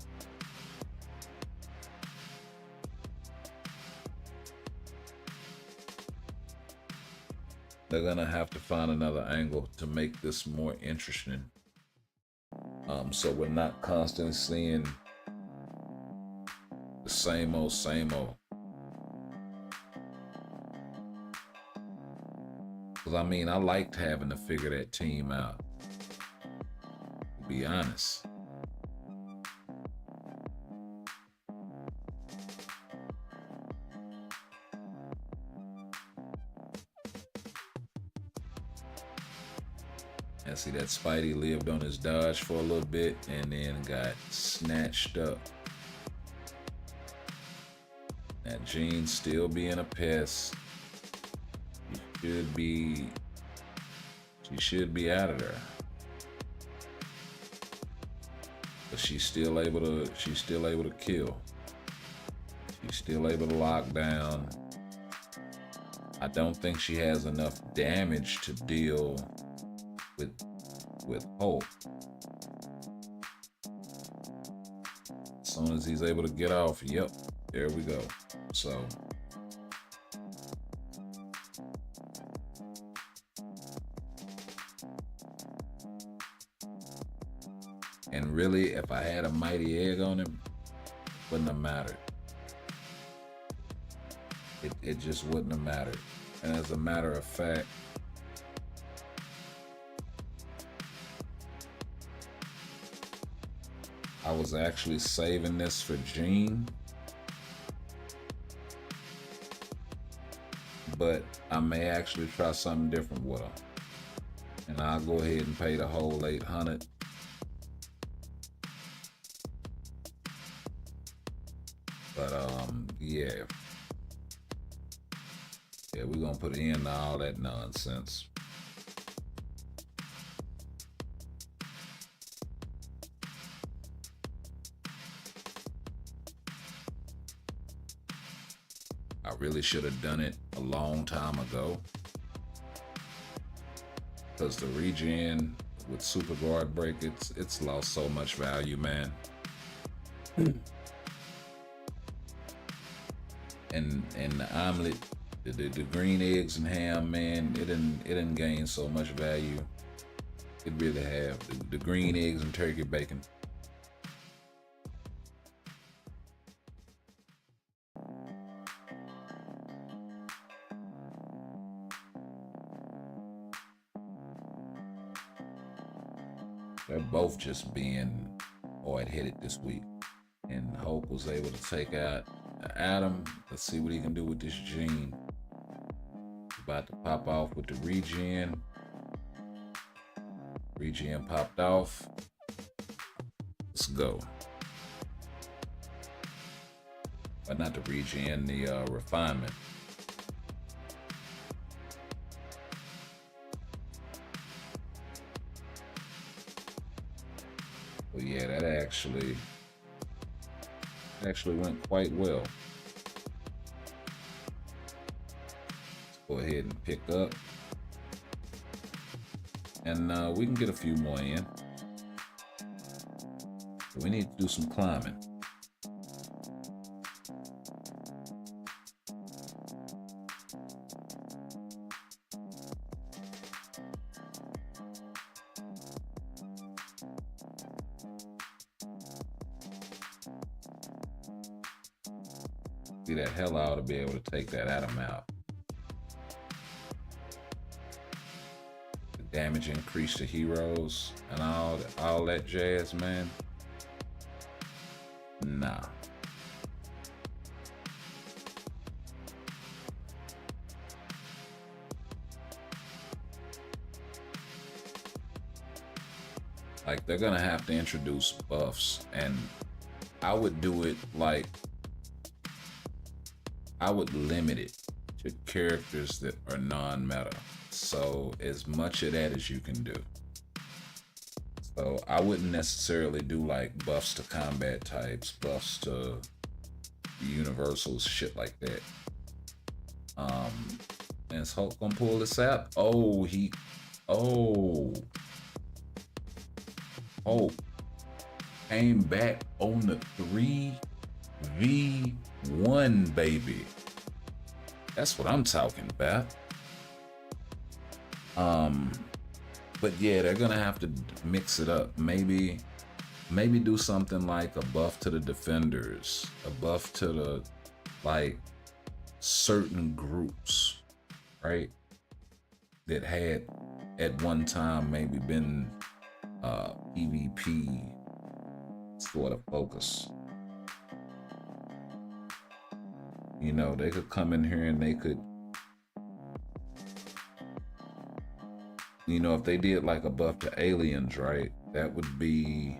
They're gonna have to find another angle to make this more interesting. So we're not constantly seeing the same old, same old. Because I mean, I liked having to figure that team out. To be honest. And see that Spidey lived on his dodge for a little bit and then got snatched up. That Jean's still being a pest. She should be out of there. But she's still able to kill. She's still able to lock down. I don't think she has enough damage to deal with Hulk. As soon as he's able to get off, yep, there we go. So and really, if I had a mighty egg on him, wouldn't have mattered. It just wouldn't have mattered. And as a matter of fact, I was actually saving this for Jean, but I may actually try something different with her. And I'll go ahead and pay the whole $800. But yeah, we're gonna put an end to all that nonsense. I really should have done it a long time ago, because the regen with Super Guard Break, it's lost so much value, man. and the omelet, the green eggs and ham, man, it didn't gain so much value. It really have the green eggs and turkey bacon. They're both just being hard-headed this week. And Hope was able to take out Adam. Let's see what he can do with this gene. About to pop off with the regen. Regen popped off. Let's go. But not the regen, the refinement. Well, yeah, that actually went quite well. Let's go ahead and pick up. And we can get a few more in. But we need to do some climbing. See, that hell ought to be able to take that Adam out. The damage increase to heroes and all that jazz, man. Nah. Like, they're gonna have to introduce buffs, and I would do it like, I would limit it to characters that are non-meta. So as much of that as you can do. So I wouldn't necessarily do like buffs to combat types, buffs to universals, shit like that. And is Hulk gonna pull this out? Oh, Hulk came back on the 3v1, baby. That's what I'm talking about. But yeah, they're gonna have to mix it up. Maybe do something like a buff to the defenders, a buff to the like certain groups, right? That had at one time maybe been PvP sort of focus. You know, they could come in here and they could, you know, if they did like a buff to aliens, right? That would be,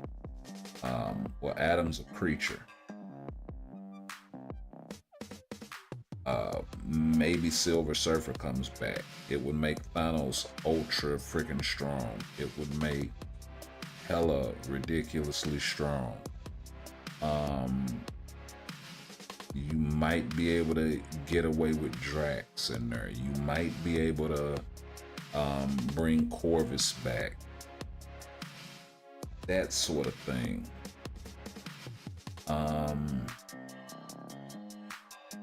well, Adam's a creature. Maybe Silver Surfer comes back. It would make Thanos ultra freaking strong. It would make Hela ridiculously strong. You might be able to get away with Drax in there. You might be able to bring Corvus back. That sort of thing.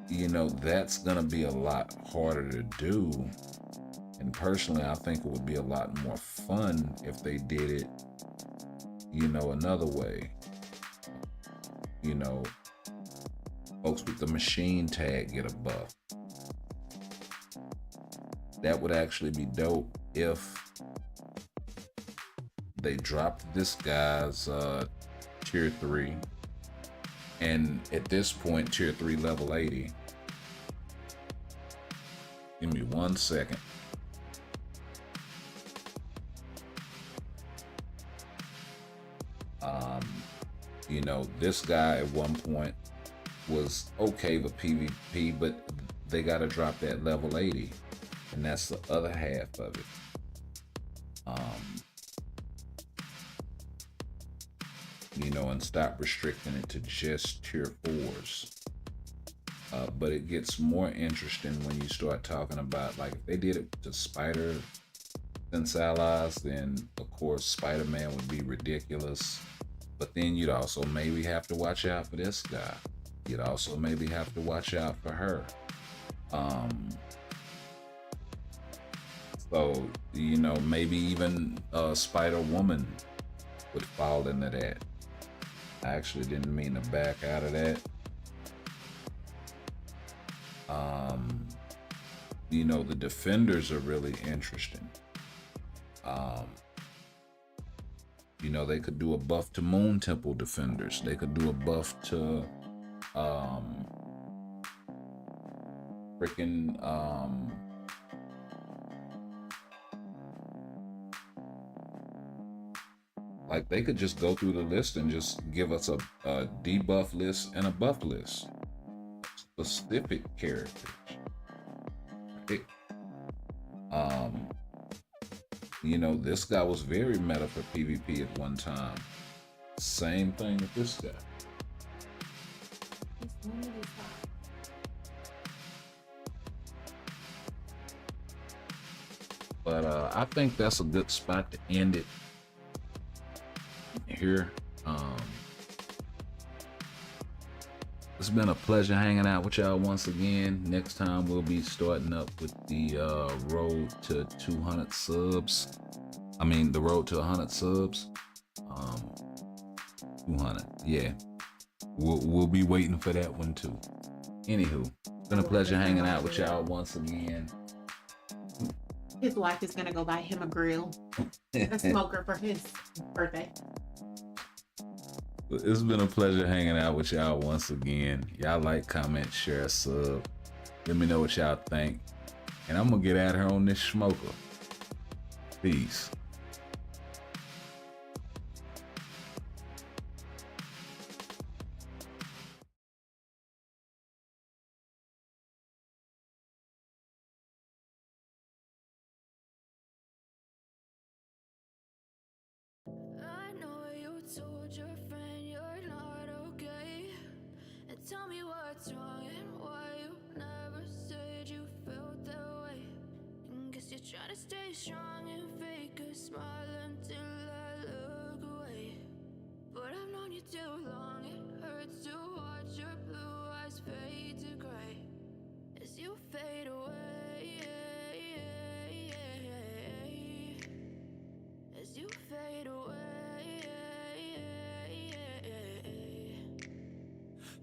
You know, that's gonna be a lot harder to do. And personally, I think it would be a lot more fun if they did it, you know, another way. You know, folks with the machine tag get a buff. That would actually be dope if they dropped this guy's tier 3. And at this point, tier 3 level 80. Give me 1 second. You know, this guy at one point was okay with PvP, but they got to drop that level 80, and that's the other half of it. You know, and stop restricting it to just tier 4s. But it gets more interesting when you start talking about, like, if they did it to Spider-Sense allies, then of course Spider-Man would be ridiculous. But then you'd also maybe have to watch out for this guy. You'd also maybe have to watch out for her. So, you know, maybe even Spider Woman would fall into that. I actually didn't mean to back out of that. You know, the Defenders are really interesting. You know, they could do a buff to Moon Temple Defenders. They could do a buff to freaking like they could just go through the list and just give us a debuff list and a buff list. Specific characters. Right? You know, this guy was very meta for PvP at one time. Same thing with this guy. But I think that's a good spot to end it here. It's been a pleasure hanging out with y'all once again. Next time we'll be starting up with the road to 200 subs. I mean the road to 100 subs. 200, yeah. We'll be waiting for that one too. Anywho, it's been a pleasure hanging out with y'all once again. His wife is gonna go buy him a grill, a smoker for his birthday. It's been a pleasure hanging out with y'all once again. Y'all like, comment, share, sub. Let me know what y'all think. And I'm gonna get at her on this smoker. Peace. I know you told your friend you're not okay. And tell me what's wrong and why you never said you felt that way. And guess you're trying to stay strong and fake a smile until I look away. But I've known you too long, it hurts to watch your blue eyes fade to gray as you fade away. As you fade away.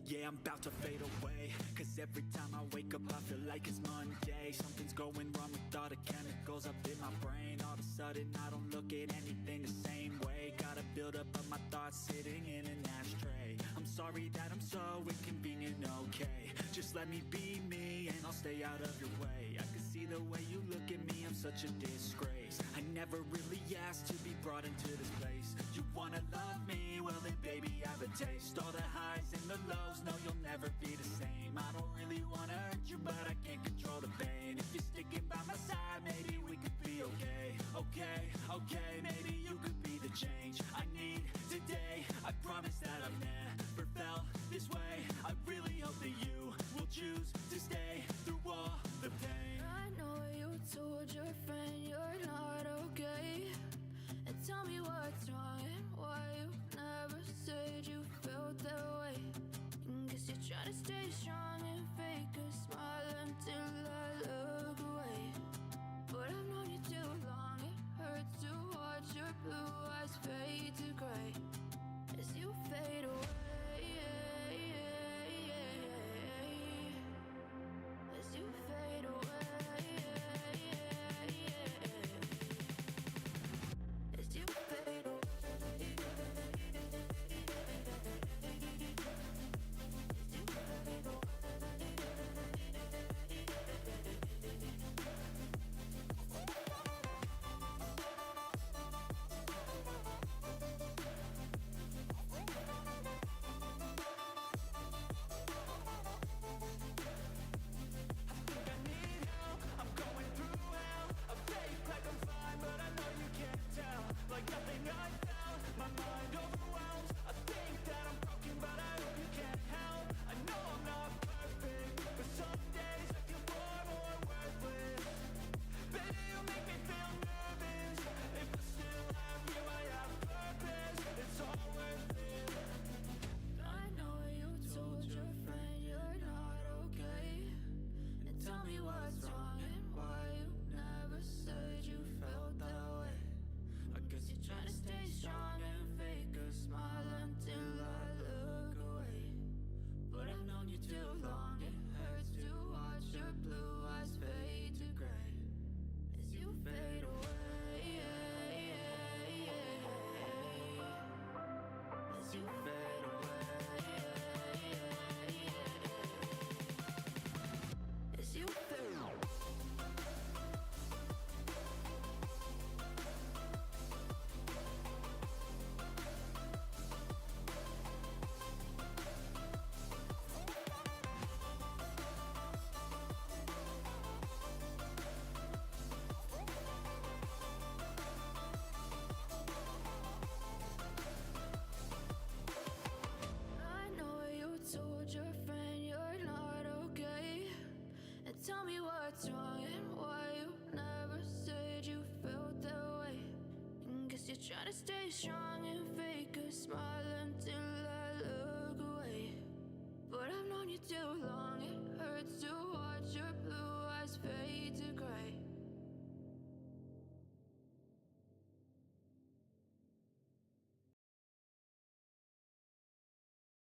Yeah, I'm about to fade away. Cause every time I wake up I feel like it's Monday. Something's going wrong with all the chemicals up in my brain. All of a sudden I don't look at anything the same way. Gotta build up of my thoughts sitting in an ashtray. I'm sorry that I'm so inconvenient, okay. Just let me be me and I'll stay out of your way. I can see the way you look at me, I'm such a disgrace. I never really asked to be brought into this place. You wanna love me? Well then baby I have a taste. All the highs and the lows, no you'll never be the same. I don't really wanna hurt you but I can't control the pain. If you're sticking by my side maybe we could be okay. Okay, maybe you could be the change I need today. I promise that I've never felt this way. I really hope that you will choose to stay through all the pain. I know you told your friend you're not okay. And tell me what's wrong and why you never said you felt that way. And guess you're trying to stay strong and fake a smile until I look away. But I've known you too long, it hurts to watch your blue eyes fade to gray as you fade away. As you fade away. As you fade away. what's wrong and why you never said you felt that way. And guess you're trying to stay strong and fake a smile until I look away. But I've known you too long.